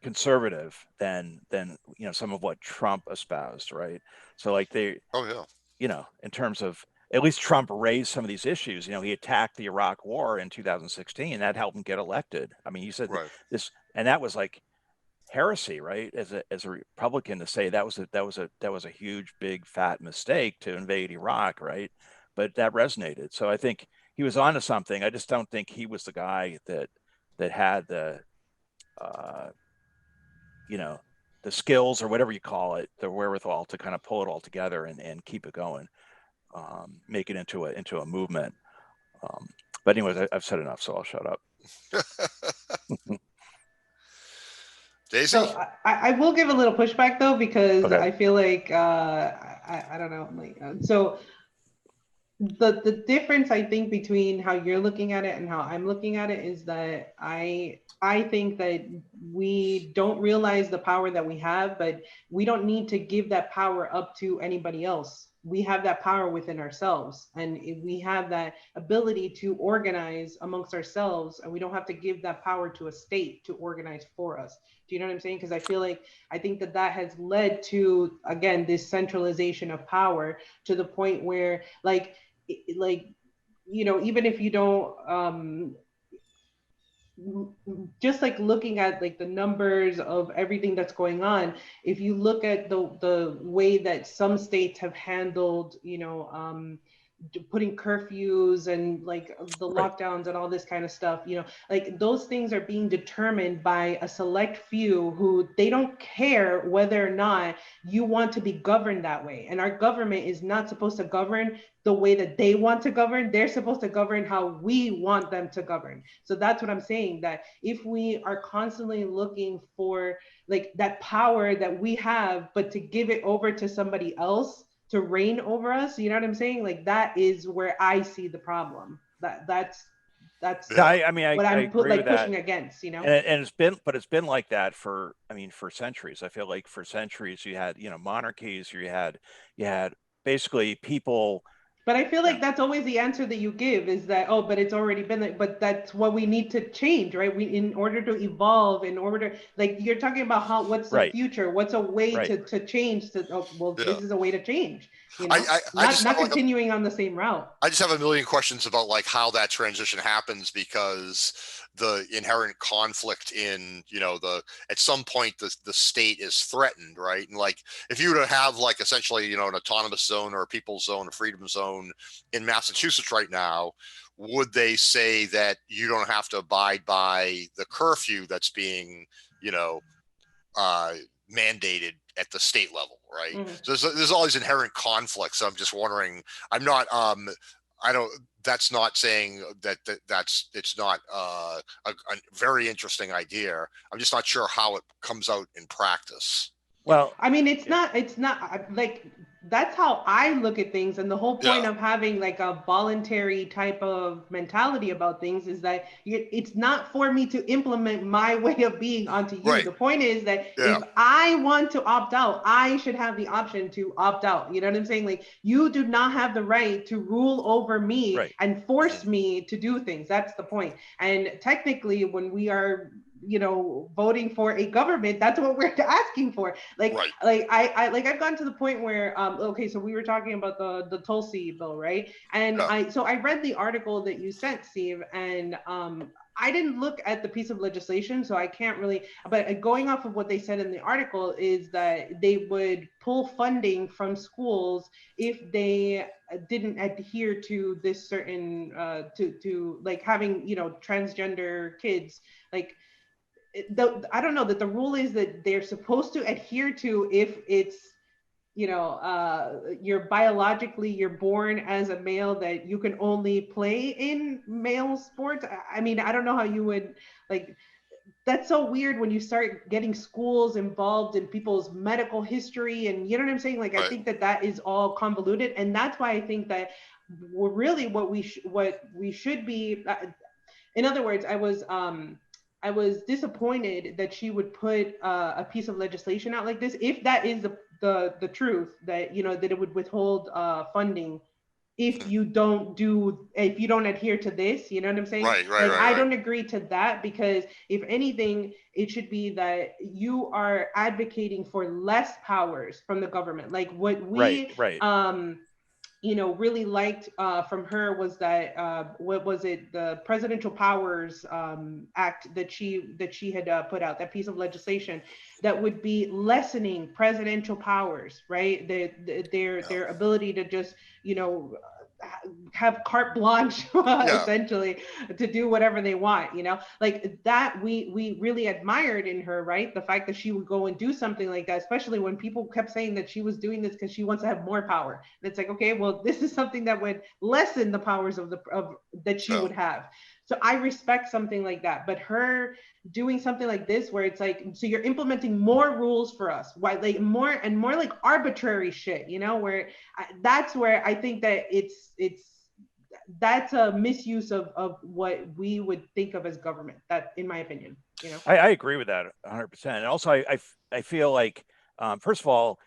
conservative than you know some of what Trump espoused, right? So like they, Oh yeah, you know, in terms of at least Trump raised some of these issues. You know, he attacked the Iraq War in 2016. That helped him get elected. I mean, he said right. this, and that was like heresy, right? As a Republican to say that was a huge, big, fat mistake to invade Iraq, right? But that resonated. So I think he was onto something. I just don't think he was the guy that had the uh, you know skills or whatever you call it, the wherewithal to kind of pull it all together and keep it going, make it into a movement. But anyways, I've said enough, so I'll shut up. Daisy? So I will give a little pushback though, because Okay. I feel like I don't know, like so the difference I think between how you're looking at it and how I'm looking at it is that I think that we don't realize the power that we have, but we don't need to give that power up to anybody else. We have that power within ourselves, and we have that ability to organize amongst ourselves, and we don't have to give that power to a state to organize for us. Do you know what I'm saying? Because I think that has led to, again, this centralization of power to the point where even if you don't just like looking at like the numbers of everything that's going on, if you look at the way that some states have handled putting curfews and like the lockdowns and all this kind of stuff, like those things are being determined by a select few who they don't care whether or not you want to be governed that way. And our government is not supposed to govern the way that they want to govern. They're supposed to govern how we want them to govern. So that's what I'm saying, that if we are constantly looking for like that power that we have, but to give it over to somebody else to reign over us, you know what I'm saying? Like that is where I see the problem. That's Yeah, I mean, what I I'm agree like with that. pushing against, And it's been like that for centuries. I feel like for centuries you had, monarchies, you had basically people. But I feel like that's always the answer that you give, is that, oh, but it's already been like, but that's what we need to change, right? In order to evolve, in order, like you're talking about what's the future, what's a way to change this is a way to change, not continuing on the same route. I just have a million questions about like how that transition happens, because the inherent conflict in, at some point the state is threatened, right? And like, if you were to have like essentially, an autonomous zone or a people's zone, a freedom zone in Massachusetts right now, would they say that you don't have to abide by the curfew that's being, mandated at the state level, right? Mm-hmm. So there's all these inherent conflicts. So I'm just wondering, that's not saying it's not a very interesting idea. I'm just not sure how it comes out in practice. Well, I mean, it's not like, that's how I look at things. And the whole point of having like a voluntary type of mentality about things is that it's not for me to implement my way of being onto you. Right. The point is that if I want to opt out, I should have the option to opt out. You know what I'm saying? Like, you do not have the right to rule over me and force me to do things. That's the point. And technically, when we are voting for a government, that's what we're asking for. I've gotten to the point where so we were talking about the Tulsi bill, right? And I read the article that you sent, Steve, and I didn't look at the piece of legislation, so I can't really, but going off of what they said in the article is that they would pull funding from schools if they didn't adhere to this certain to like having transgender kids, like I don't know, that the rule is that they're supposed to adhere to if it's you're born as a male, that you can only play in male sports. I mean, I don't know how you would, like, that's so weird when you start getting schools involved in people's medical history, and you know what I'm saying? Like, I think that is all convoluted, and that's why I think that really what we should be. In other words, I was disappointed that she would put a piece of legislation out like this, if that is the truth, that that it would withhold funding if you don't adhere to this. You know what I'm saying? I don't agree to that, because if anything, it should be that you are advocating for less powers from the government. Like, what we really liked from her was that what was it, the Presidential Powers Act that she had put out, that piece of legislation that would be lessening presidential powers, right? Their ability to just have carte blanche essentially to do whatever they want, you know, like that we really admired in her, right? The fact that she would go and do something like that, especially when people kept saying that she was doing this because she wants to have more power. And it's like, okay, well, this is something that would lessen the powers of that she would have. So I respect something like that. But her doing something like this where it's like, so you're implementing more rules for us, why, like more and more like arbitrary shit, you know, where that's where I think that that's a misuse of what we would think of as government, that in my opinion, you know. I agree with that 100%. And also I feel like, first of all,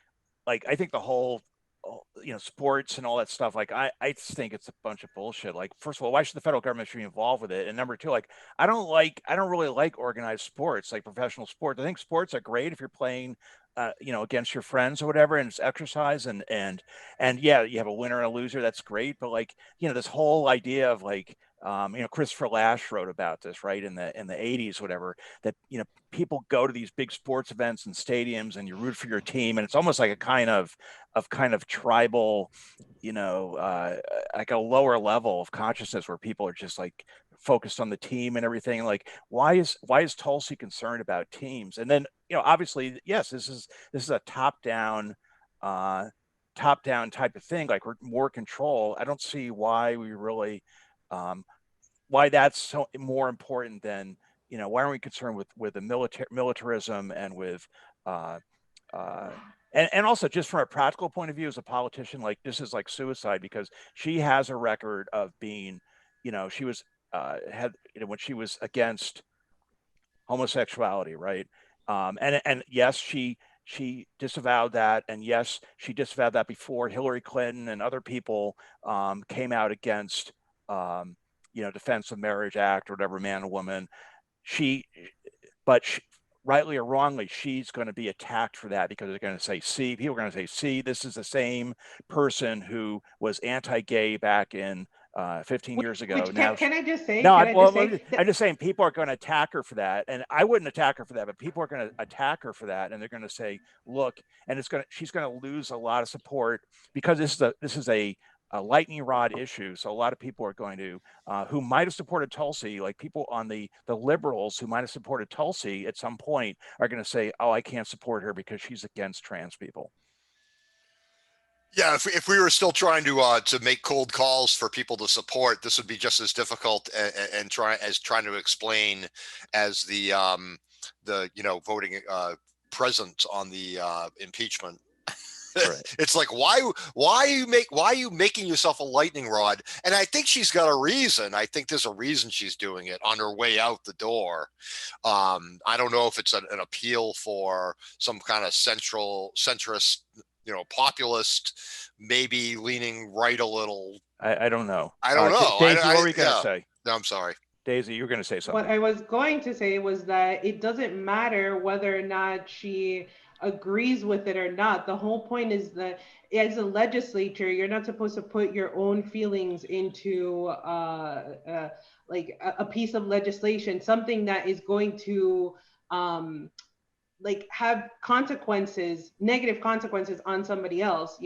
like I think the whole, sports and all that stuff, like I just think it's a bunch of bullshit. Like, first of all, why should the federal government be involved with it? And number two, like I don't really like organized sports, like professional sports. I think sports are great if you're playing against your friends or whatever, and it's exercise, and yeah, you have a winner and a loser, that's great. But like, this whole idea of like, Christopher Lash wrote about this, right, in the 80s, whatever, that, people go to these big sports events and stadiums and you root for your team. And it's almost like a kind of tribal, like a lower level of consciousness where people are just like focused on the team and everything. Like, why is Tulsi concerned about teams? And then, obviously, yes, this is a top down type of thing, like we're more control. I don't see why we really, why that's so more important than, why aren't we concerned with the militarism and with, and also just from a practical point of view, as a politician, like this is like suicide, because she has a record of being, she was, had, when she was against homosexuality, right? And yes, she disavowed that, and yes, she disavowed that before Hillary Clinton and other people came out against, Defense of Marriage Act or whatever, man and woman. She, but she, rightly or wrongly, she's going to be attacked for that, because they're going to say, see, people are going to say, see, this is the same person who was anti-gay back in 15 years ago. Which now, can I just say? no, That, I'm just saying people are going to attack her for that, and I wouldn't attack her for that, but people are going to attack her for that, and they're going to say, look, and she's going to lose a lot of support, because this is a lightning rod issue. So a lot of people are going to, who might have supported Tulsi, like people on the liberals who might have supported Tulsi at some point, are going to say, oh, I can't support her because she's against trans people. Yeah, if we were still trying to make cold calls for people to support, this would be just as difficult and trying to explain as the voting present on the impeachment. Right. It's like, why are you making yourself a lightning rod? And I think she's got a reason. I think there's a reason she's doing it on her way out the door. I don't know if it's an appeal for some kind of centrist, populist, maybe leaning right a little. I don't know. I don't know. Daisy, what were you going to say? No, I'm sorry. Daisy, you were going to say something. What I was going to say was that it doesn't matter whether or not she agrees with it or not. The whole point is that as a legislature, you're not supposed to put your own feelings into like a piece of legislation, something that is going to like have consequences, negative consequences on somebody else,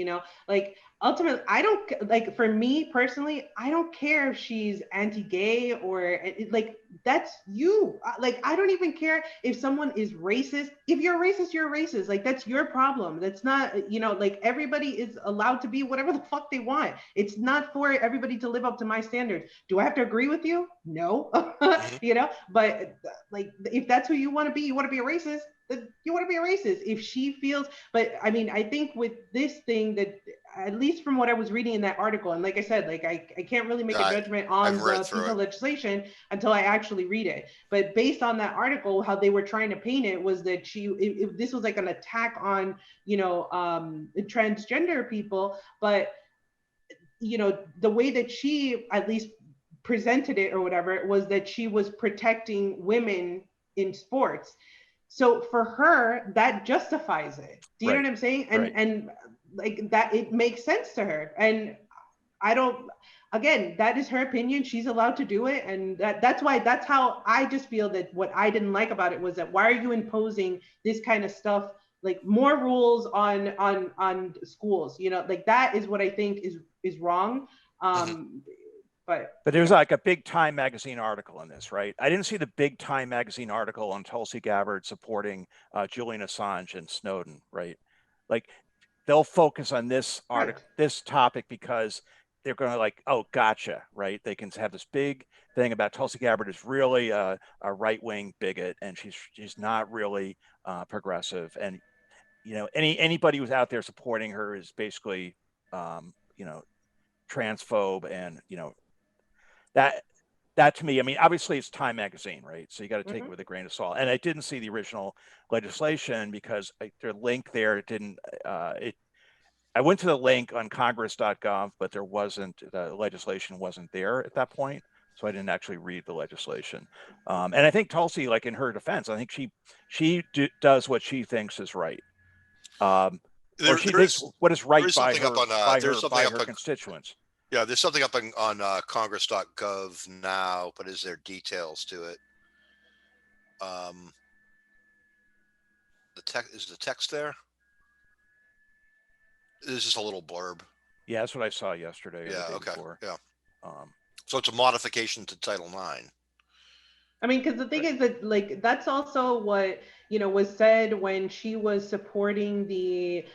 like ultimately, I don't, like, for me personally, I don't care if she's anti-gay or like, that's you. Like, I don't even care if someone is racist. If you're racist, you're racist. Like, that's your problem. That's not, like, everybody is allowed to be whatever the fuck they want. It's not for everybody to live up to my standards. Do I have to agree with you? No. But like, if that's who you want to be a racist, then you want to be a racist. If she feels, but I mean, I think with this thing that, at least from what I was reading in that article, and like I said, like I can't really make a judgment on the piece of legislation until I actually read it. But based on that article, how they were trying to paint it was that this was like an attack on, transgender people. But, the way that she at least presented it or whatever was that she was protecting women in sports. So for her, that justifies it. Do you know what I'm saying? And like that, it makes sense to her. And again, that is her opinion. She's allowed to do it. And that's how I just feel that what I didn't like about it was that, why are you imposing this kind of stuff, like more rules on schools? Like, that is what I think is wrong. But there's like a big Time magazine article in this, right? I didn't see the big Time magazine article on Tulsi Gabbard supporting Julian Assange and Snowden, right? Like they'll focus on this article, this topic, because they're going to like, oh, gotcha, right? They can have this big thing about Tulsi Gabbard is really a right-wing bigot, and she's not really progressive, and anybody who's out there supporting her is basically transphobe, and that to me, I mean, obviously it's Time magazine, right? So you got to take it with a grain of salt. And I didn't see the original legislation because their link there didn't. I went to the link on Congress.gov, but the legislation wasn't there at that point, so I didn't actually read the legislation. And I think Tulsi, like in her defense, I think she does what she thinks is right. Or she thinks what is right by her constituents. Yeah, there's something up on Congress.gov now, but is there details to it? Is the text there? It's just a little blurb. Yeah, that's what I saw yesterday. Yeah, okay. Before. Yeah. So it's a modification to Title IX. I mean, because the thing is that, like, that's also what was said when she was supporting the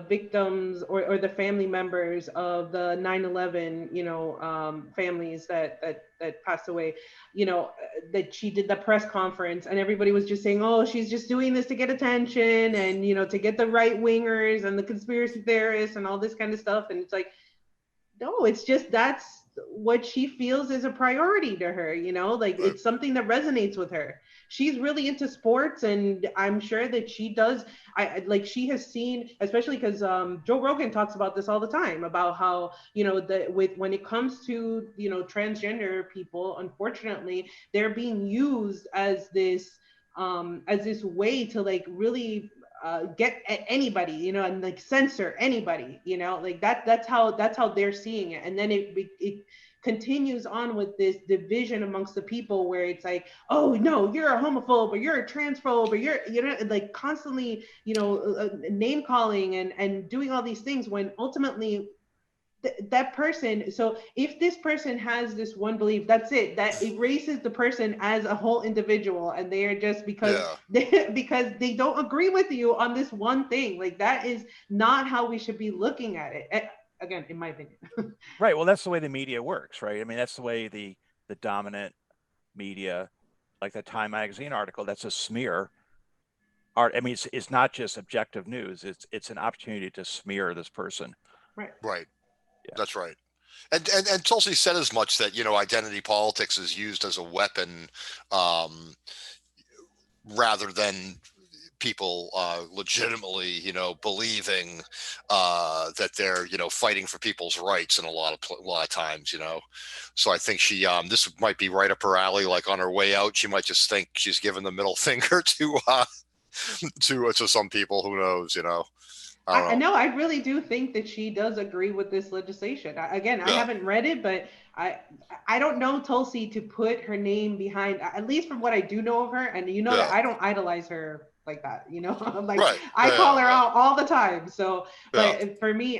victims or the family members of the 9/11 families that passed away. That she did the press conference, and everybody was just saying, oh, she's just doing this to get attention, and to get the right wingers and the conspiracy theorists and all this kind of stuff. And it's like, no, it's just that's what she feels is a priority to her, it's something that resonates with her. She's really into sports, and I'm sure that she does. She has seen, especially because Joe Rogan talks about this all the time, about how when it comes to transgender people, unfortunately, they're being used as this way to like really get at anybody, and like censor anybody, that's how they're seeing it. And then it continues on with this division amongst the people, where it's like, oh no, you're a homophobe, or you're a transphobe, or you're like constantly name calling and doing all these things, when ultimately that person, so if this person has this one belief, that's it, that erases the person as a whole individual, and they are just because they don't agree with you on this one thing. Like, that is not how we should be looking at it, again, in my opinion. Right. Well, that's the way the media works, right? I mean, that's the way the dominant media, like the Time magazine article, that's a smear. I mean, it's not just objective news. It's an opportunity to smear this person. Right. Yeah. That's right. And Tulsi said as much, that, identity politics is used as a weapon, rather than people legitimately, believing that they're, fighting for people's rights in a lot of times, So I think she, this might be right up her alley. Like, on her way out, she might just think she's giving the middle finger to some people. Who knows, I know. I really do think that she does agree with this legislation. I haven't read it, but I don't know Tulsi to put her name behind, at least from what I do know of her. And that I don't idolize her like that, I call her out all the time. So, but for me,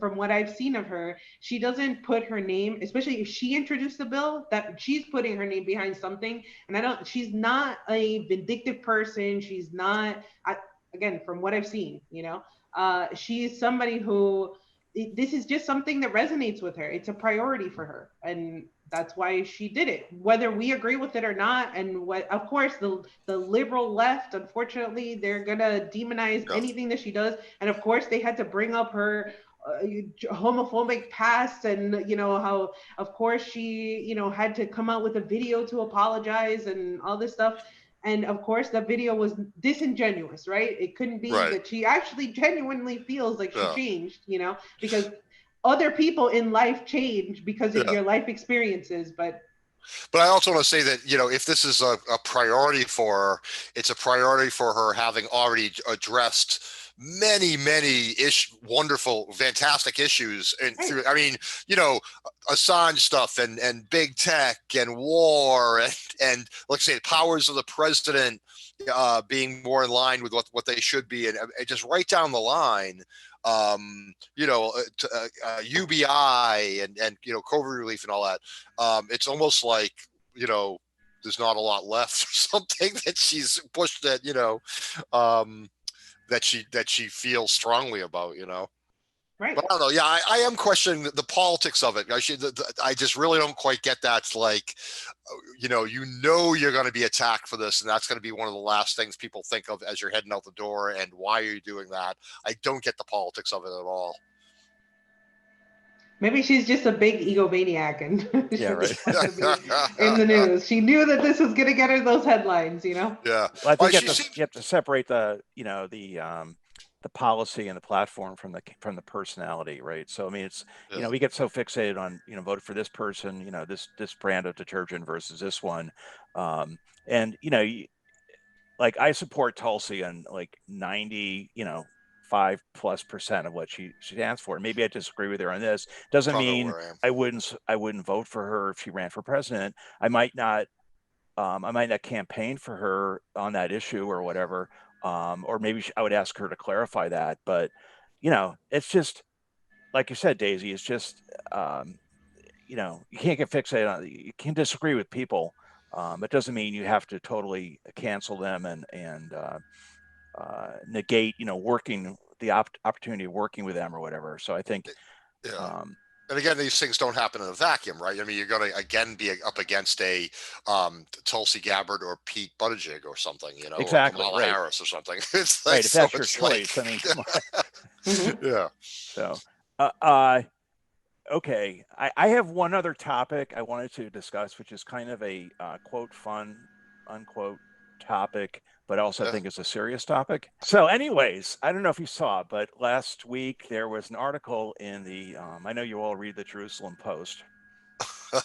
from what I've seen of her, she doesn't put her name, especially if she introduced the bill, that she's putting her name behind something. And she's not a vindictive person. She's not, again, from what I've seen, she's somebody who, this is just something that resonates with her. It's a priority for her, and that's why she did it, whether we agree with it or not. And of course, the liberal left, unfortunately, they're gonna demonize anything that she does. And of course, they had to bring up her homophobic past, and how, of course, she had to come out with a video to apologize and all this stuff. And of course, the video was disingenuous, right? It couldn't be that she actually genuinely feels like she changed, because other people in life change because of your life experiences. But I also want to say that, if this is a priority for her, it's a priority for her having already addressed many wonderful, fantastic issues. And through, I mean, Assange stuff and big tech and war and let's say powers of the president being more in line with what they should be, and just right down the line. UBI and COVID relief and all that. It's almost like there's not a lot left or something that she's pushed that that she feels strongly about. Right. But I don't know. Yeah, I am questioning the politics of it. I just really don't quite get that. It's like, you're going to be attacked for this, and that's going to be one of the last things people think of as you're heading out the door. And why are you doing that? I don't get the politics of it at all. Maybe she's just a big egomaniac and Yeah, right. wants to be in the news. She knew that this was going to get her those headlines, Yeah. Well, I think you have to separate the policy and the platform from the personality, right? So I mean, it's we get so fixated on voted for this person, this brand of detergent versus this one, and like I support Tulsi on like 95+% of what she stands for. Maybe I disagree with her on this. Doesn't mean I wouldn't vote for her if she ran for president. I might not campaign for her on that issue or whatever. Or maybe I would ask her to clarify that. But it's just like you said, Daisy. It's just you can't get fixated on. You can disagree with people. It doesn't mean you have to totally cancel them and negate working the opportunity of working with them or whatever. So I think. And again, these things don't happen in a vacuum, right? I mean, you're going to again be up against a Tulsi Gabbard or Pete Buttigieg or something, exactly, or Kamala right. Harris or something. It's like, right, if that's your choice. I mean, come on. Yeah. So, okay, I have one other topic I wanted to discuss, which is kind of a quote fun, unquote topic, but also I think it's a serious topic. So anyways, I don't know if you saw, but last week there was an article in the, I know you all read the Jerusalem Post,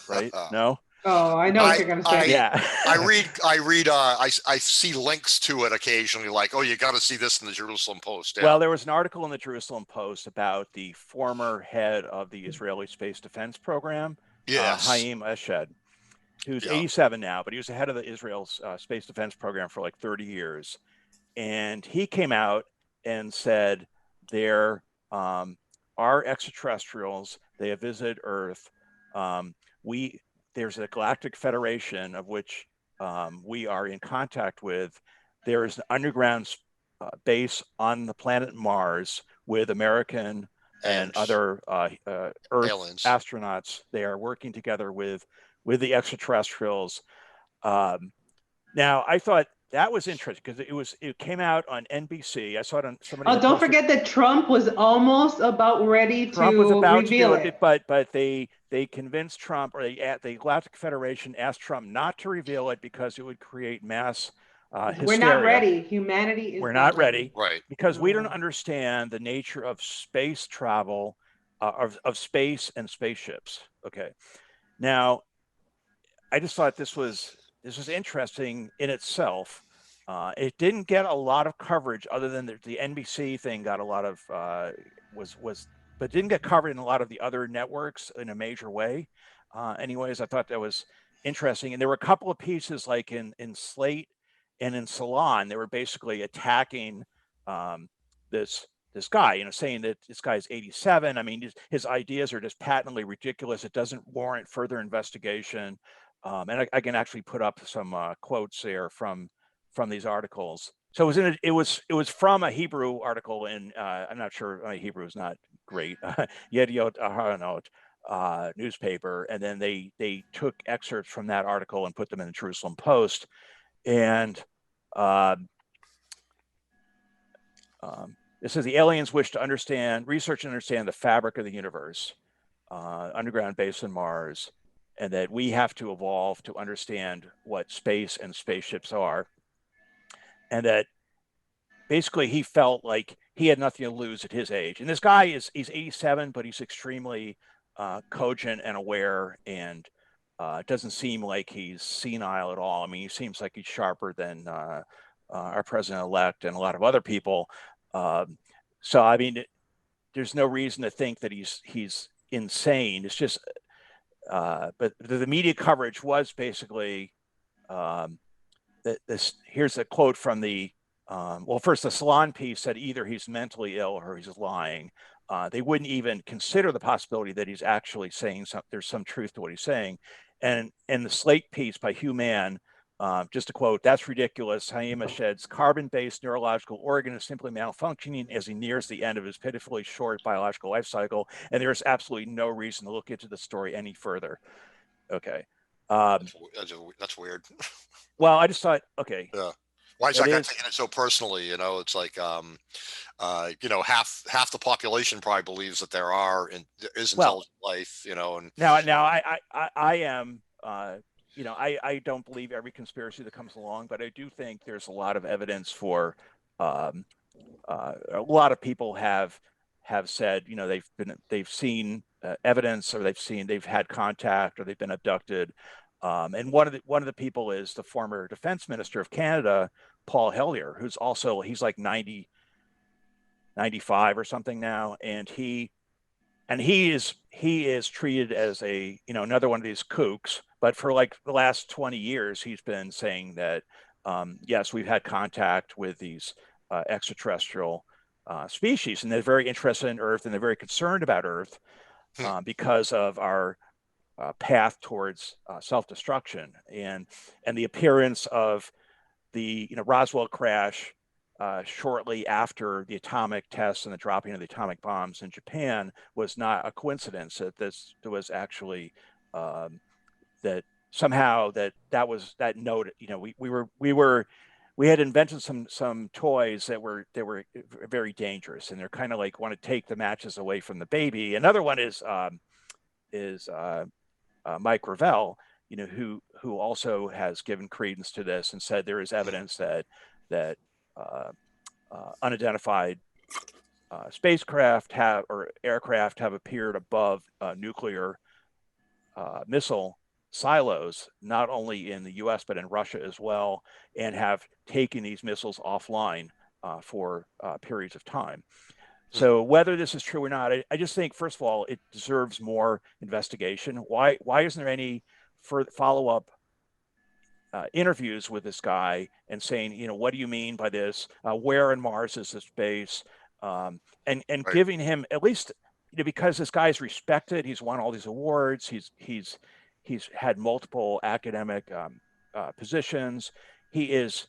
right? No? Oh, I know what you're going to say. Yeah. I see links to it occasionally, like, oh, you got to see this in the Jerusalem Post. Yeah. Well, there was an article in the Jerusalem Post about the former head of the Israeli Space Defense Program, Haim Eshed, who's 87 now, but he was the head of the Israel's Space Defense Program for like 30 years. And he came out and said there are extraterrestrials. They have visited Earth. There's a galactic federation of which we are in contact with. There is an underground base on the planet Mars with American and other Earth aliens. Astronauts. They are working together with the extraterrestrials. Now, I thought that was interesting because it came out on NBC. I saw it on somebody. Oh, don't forget that Trump was almost about ready to reveal it. But they convinced Trump, or the Galactic Federation asked Trump not to reveal it because it would create mass hysteria. We're not ready. Humanity is. We're not ready, right? Because we don't understand the nature of space travel, of space and spaceships. Okay, now I just thought this was interesting in itself. It didn't get a lot of coverage, other than the NBC thing got a lot of but didn't get covered in a lot of the other networks in a major way. Anyways, I thought that was interesting, and there were a couple of pieces like in Slate and in Salon. They were basically attacking this guy, saying that this guy's 87. I mean, his ideas are just patently ridiculous. It doesn't warrant further investigation. And I can actually put up some quotes there from these articles. So it was from a Hebrew article, and I'm not sure, my Hebrew is not great. Yediot Aharonot newspaper, and then they took excerpts from that article and put them in the Jerusalem Post. And it says the aliens wish to research and understand the fabric of the universe, underground base on Mars, and that we have to evolve to understand what space and spaceships are. And that basically he felt like he had nothing to lose at his age. And this guy he's 87, but he's extremely cogent and aware, and it doesn't seem like he's senile at all. I mean, he seems like he's sharper than our president-elect and a lot of other people. So, I mean, there's no reason to think that he's insane. It's just, but the media coverage was basically here's a quote from the well, first the Salon piece said either he's mentally ill or he's lying. They wouldn't even consider the possibility that he's actually saying there's some truth to what he's saying. And in the Slate piece by Hugh Mann, just a quote, "That's ridiculous. Haim Eshed's carbon-based neurological organ is simply malfunctioning as he nears the end of his pitifully short biological life cycle, and there's absolutely no reason to look into the story any further." Okay. That's weird. Well, I just thought, okay. Yeah. Why is that guy taking it so personally? It's like, half the population probably believes that there is intelligent life, and now I am, I don't believe every conspiracy that comes along, but I do think there's a lot of evidence for, a lot of people have said, they've seen evidence, or they've had contact, or they've been abducted. And one of the people is the former defense minister of Canada, Paul Hellyer, he's like 90, 95 or something now. And he is treated as another one of these kooks, but for like the last 20 years, he's been saying that, yes, we've had contact with these extraterrestrial species, and they're very interested in Earth, and they're very concerned about Earth because of our path towards self-destruction, and the appearance of the Roswell crash shortly after the atomic tests and the dropping of the atomic bombs in Japan was not a coincidence. That this was actually that somehow that was that note. We had invented some toys that were very dangerous, and they're kind of like want to take the matches away from the baby. Another one is Mike Gravel, who also has given credence to this and said there is evidence that unidentified spacecraft or aircraft have appeared above nuclear missile silos, not only in the U.S. but in Russia as well, and have taken these missiles offline for periods of time. So whether this is true or not, I just think, first of all, it deserves more investigation. Why isn't there any follow-up interviews with this guy and saying, what do you mean by this? Where in Mars is this base? And right. Giving him at least, because this guy's respected, he's won all these awards, he's had multiple academic positions. He is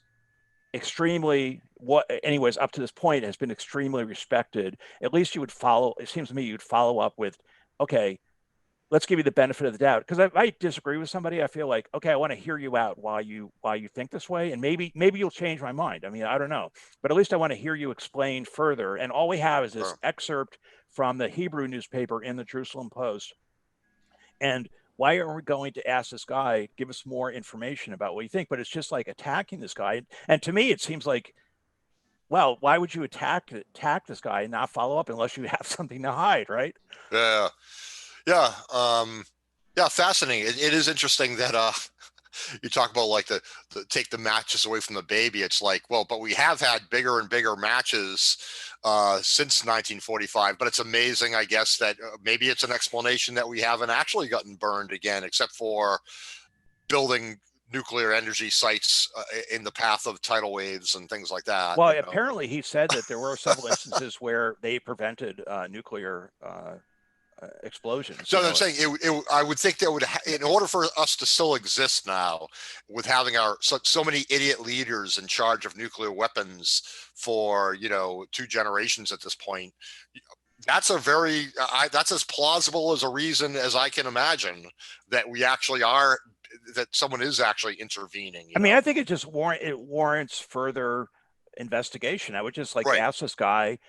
extremely, up to this point, has been extremely respected. At least you would follow, it seems to me, you'd follow up with, okay, let's give you the benefit of the doubt. Because if I disagree with somebody, I feel like, okay, I want to hear you out why you think this way, and maybe you'll change my mind. I mean, I don't know, but at least I want to hear you explain further. And all we have is this excerpt from the Hebrew newspaper in the Jerusalem Post. And why are we going to ask this guy, give us more information about what you think? But it's just like attacking this guy. And to me, it seems like, well, why would you attack this guy and not follow up unless you have something to hide, right? Yeah. Fascinating. It is interesting that you talk about like the take the matches away from the baby. It's like, well, but we have had bigger and bigger matches since 1945. But it's amazing, I guess, that maybe it's an explanation that we haven't actually gotten burned again, except for building nuclear energy sites in the path of tidal waves and things like that. Well, apparently he said that there were several instances where they prevented nuclear explosions. So I'm saying I would think that in order for us to still exist now, with having so many idiot leaders in charge of nuclear weapons for 2 generations at this point, that's that's as plausible as a reason as I can imagine that we actually are, that someone is actually intervening. I mean, I think it just warrants further investigation. I would just ask this guy,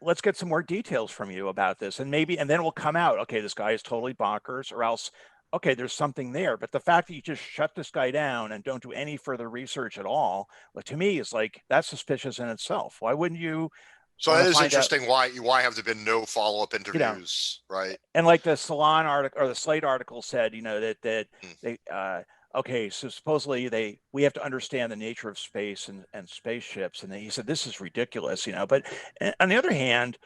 let's get some more details from you about this, and then it will come out, okay, this guy is totally bonkers, or else, okay, there's something there. But the fact that you just shut this guy down and don't do any further research at all, to me, is like, that's suspicious in itself. Why wouldn't you? So it is interesting why have there been no follow-up interviews, right? And like the Salon article or the Slate article said, that they okay, so supposedly we have to understand the nature of space and spaceships, and he said this is ridiculous, But on the other hand,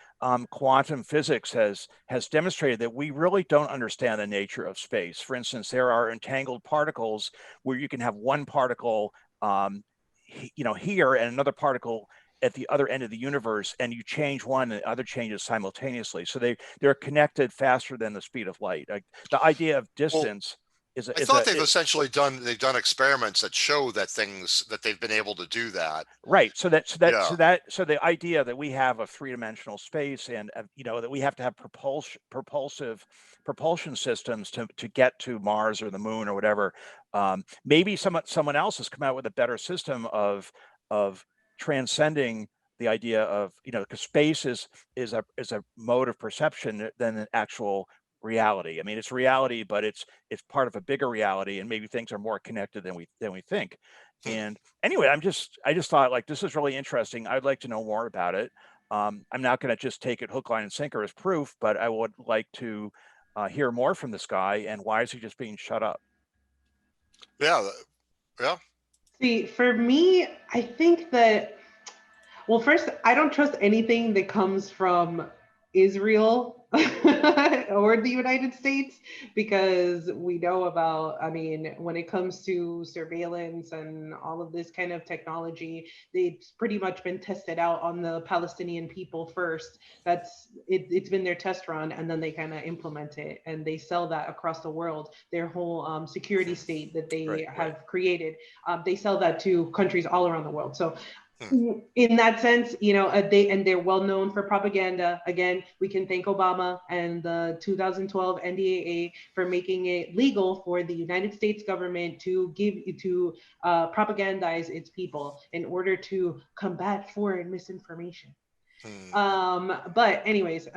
quantum physics has demonstrated that we really don't understand the nature of space. For instance, there are entangled particles where you can have one particle here and another particle at the other end of the universe, and you change one and the other changes simultaneously. So they're connected faster than the speed of light. Like the idea of distance I thought they've essentially done experiments that show that they've been able to do that. Right. So the idea that we have a three-dimensional space and that we have to have propulsive propulsion systems to get to Mars or the moon or whatever. Maybe someone else has come out with a better system of transcending the idea of because space is a mode of perception than an actual reality. I mean, it's reality, but it's part of a bigger reality, and maybe things are more connected than we think. And anyway, I just thought, like, this is really interesting. I'd like to know more about it. I'm not going to just take it hook, line, and sinker as proof, but I would like to hear more from this guy. And why is he just being shut up? Yeah. See, for me, I think that, well, first, I don't trust anything that comes from Israel or the United States, because we know about, I mean, when it comes to surveillance and all of this kind of technology, it's pretty much been tested out on the Palestinian people first. It's been their test run, and then they kind of implement it and they sell that across the world. Their whole security state that they have created, they sell that to countries all around the world. So in that sense, they're well known for propaganda. Again, we can thank Obama and the 2012 NDAA for making it legal for the United States government to propagandize its people in order to combat foreign misinformation. But anyways,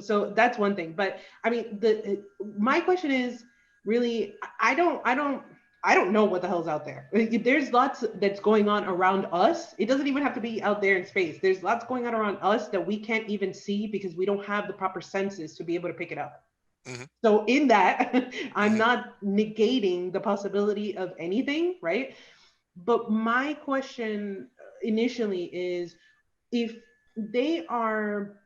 so that's one thing. But I mean, my question is really, I don't know what the hell's out there. There's lots that's going on around us. It doesn't even have to be out there in space. There's lots going on around us that we can't even see because we don't have the proper senses to be able to pick it up. So in that, I'm not negating the possibility of anything, right? But my question initially is, if they are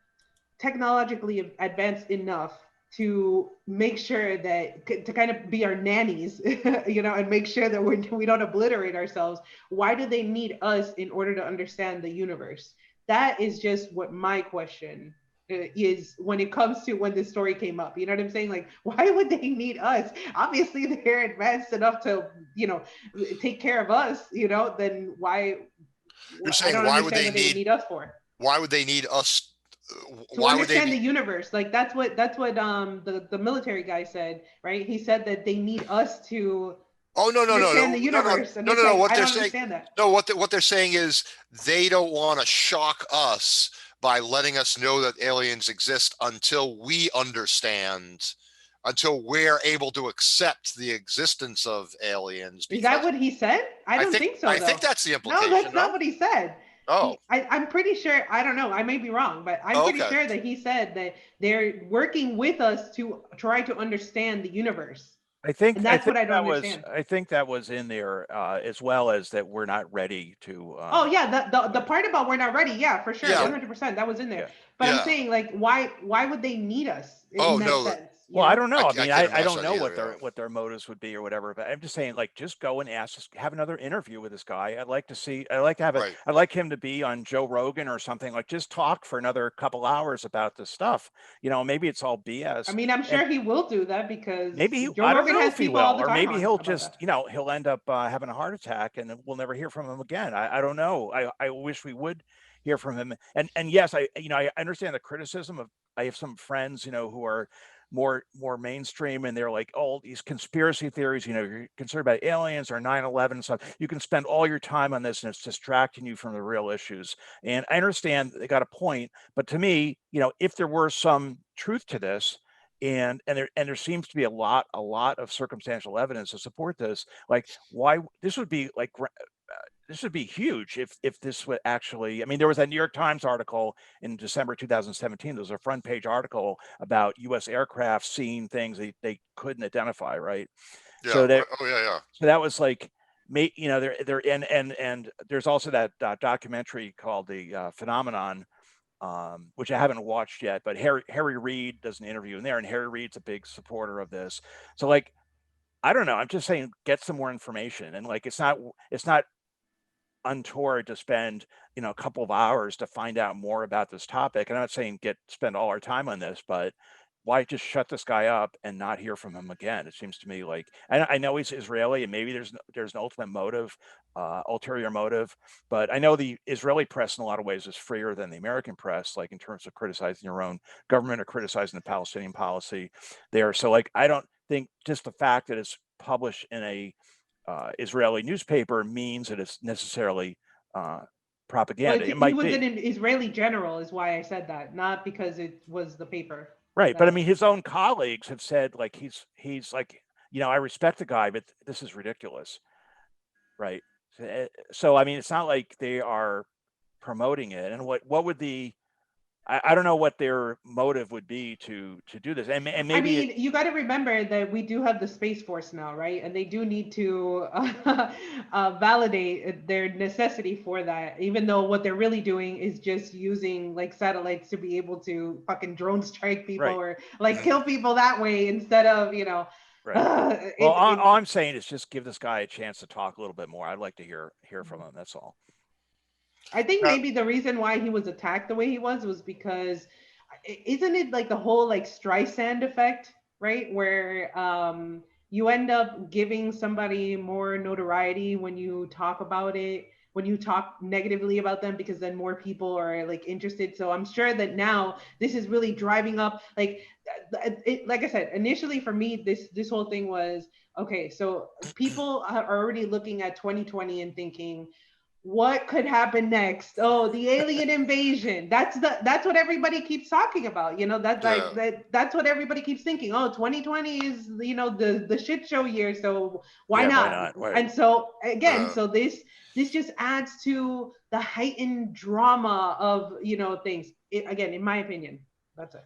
technologically advanced enough to make sure that to kind of be our nannies, and make sure that we don't obliterate ourselves, why do they need us in order to understand the universe? That is just what my question is when it comes to when this story came up. You know what I'm saying? Like, why would they need us? Obviously, they're advanced enough to, take care of us, then why? You're saying, I don't why would understand they what need us for? Why would they need us? To understand the universe? Like that's what the military guy said, right? He said that they need us to understand the universe. No. What they're saying, what they're saying is they don't want to shock us by letting us know that aliens exist until we understand, until we're able to accept the existence of aliens. Is that what he said? I don't think so. I think that's the implication. No, that's not what he said. Oh, I'm pretty sure. I don't know. I may be wrong, but I'm pretty sure that he said that they're working with us to try to understand the universe. I think that's what I don't understand. I think that was in there, as well as that we're not ready to. Oh yeah, the part about we're not ready, yeah, for sure, 100%, that was in there. But I'm saying, like, why would they need us in that sense? Well, I don't know. I mean, I don't know what their motives would be or whatever. But I'm just saying, like, just go and have another interview with this guy. I'd like to have it. I'd like him to be on Joe Rogan or something. Like, just talk for another couple hours about this stuff. Maybe it's all BS. I mean, I'm sure he will do that because maybe Joe Rogan has people all the time. Or maybe he'll just, he'll end up having a heart attack, and we'll never hear from him again. I don't know. I wish we would hear from him. And yes, I understand the criticism of. I have some friends, who are more mainstream, and they're like, oh, these conspiracy theories, you're concerned about aliens or 9/11 and stuff. You can spend all your time on this and it's distracting you from the real issues. And I understand they got a point, but to me, if there were some truth to this, and there seems to be a lot of circumstantial evidence to support this, like, why this would be like this would be huge if this would actually. I mean, there was a New York Times article in December 2017. There was a front page article about U.S. aircraft seeing things they couldn't identify, right? Yeah. So So that was like, there and there's also that documentary called The Phenomenon, which I haven't watched yet. But Harry Reid does an interview in there, and Harry Reid's a big supporter of this. So, like, I don't know. I'm just saying, get some more information, and like, it's not untoward to spend, you know, a couple of hours to find out more about this topic. And I'm not saying spend all our time on this, but why just shut this guy up and not hear from him again? It seems to me like, I know he's Israeli, and maybe there's an ultimate motive, ulterior motive, but I know the Israeli press in a lot of ways is freer than the American press, like in terms of criticizing your own government or criticizing the Palestinian policy there. So like, I don't think just the fact that it's published in a Israeli newspaper means that it's necessarily propaganda. Well, it might he was be. an Israeli general, is why I said that, not because it was the paper. Right, but I mean, his own colleagues have said like he's like, you know, I respect the guy, but this is ridiculous, right? So I mean, it's not like they are promoting it. And what would the I don't know what their motive would be to do this. And maybe I mean, you got to remember that we do have the Space Force now, right? And they do need to validate their necessity for that, even though what they're really doing is just using like satellites to be able to fucking drone strike people, right, or like kill people that way instead of, you know. Right. Well, all I'm saying is just give this guy a chance to talk a little bit more. I'd like to hear from him. That's all. I think maybe the reason why he was attacked the way he was because, isn't it like the whole like Streisand effect, right? Where you end up giving somebody more notoriety when you talk about it, when you talk negatively about them, because then more people are like interested. So I'm sure that now this is really driving up, like, like I said, initially for me, this whole thing was, okay, so people are already looking at 2020 and thinking, what could happen next? Oh, the alien invasion. That's what everybody keeps talking about. You know, that's like that's what everybody keeps thinking. Oh, 2020 is, you know, the shit show year. So why not? Why not? Right. And so again, so this just adds to the heightened drama of, you know, things. Again, in my opinion, that's it.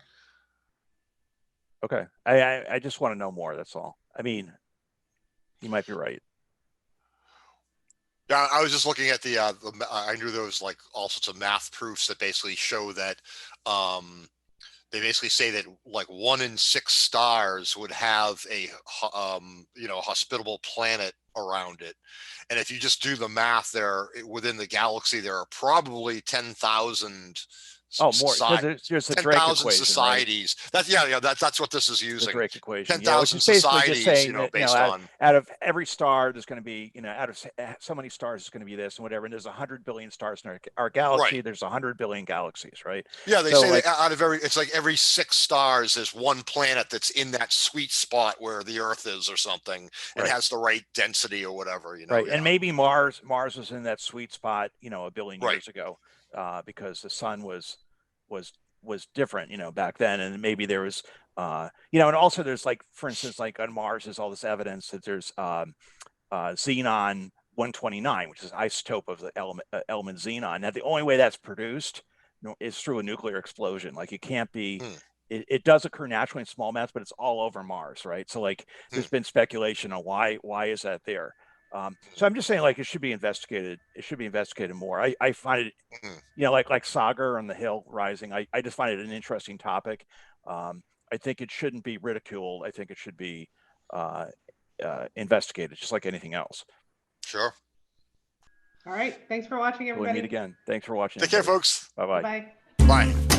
Okay. I just want to know more. That's all. I mean, you might be right. Yeah, I was just looking at I knew there was like all sorts of math proofs that basically show that they basically say that like 1 in 6 stars would have a you know, hospitable planet around it. And if you just do the math there, within the galaxy, there are probably 10,000 more, because there's a Drake 10,000 equation, societies. Right? That's what this is using. The Drake equation. 10,000 societies, you know, based on out of every star, there's going to be, you know, out of so many stars, it's going to be this and whatever. And there's 100 billion stars in our galaxy. Right. There's 100 billion galaxies, right? Yeah, they say like, that out of it's like every 6 stars, there's one planet that's in that sweet spot where the Earth is or something, and has the right density or whatever, you know. Right, and maybe Mars was in that sweet spot, you know, a billion years ago, because the sun was different, you know, back then. And maybe there was, you know, and also there's like, for instance, like on Mars, there's all this evidence that there's xenon 129, which is an isotope of the element xenon. Now, the only way that's produced is through a nuclear explosion. Like, it can't be, it does occur naturally in small amounts, but it's all over Mars, right? So like, there's been speculation on why is that there. So I'm just saying, like, it should be investigated. It should be investigated more. I find it, you know, like Sagar on the Hill Rising. I just find it an interesting topic. I think it shouldn't be ridiculed. I think it should be investigated, just like anything else. Sure. All right. Thanks for watching, everybody. We'll meet again. Thanks for watching. Take care, folks. Bye-bye. Bye. Bye.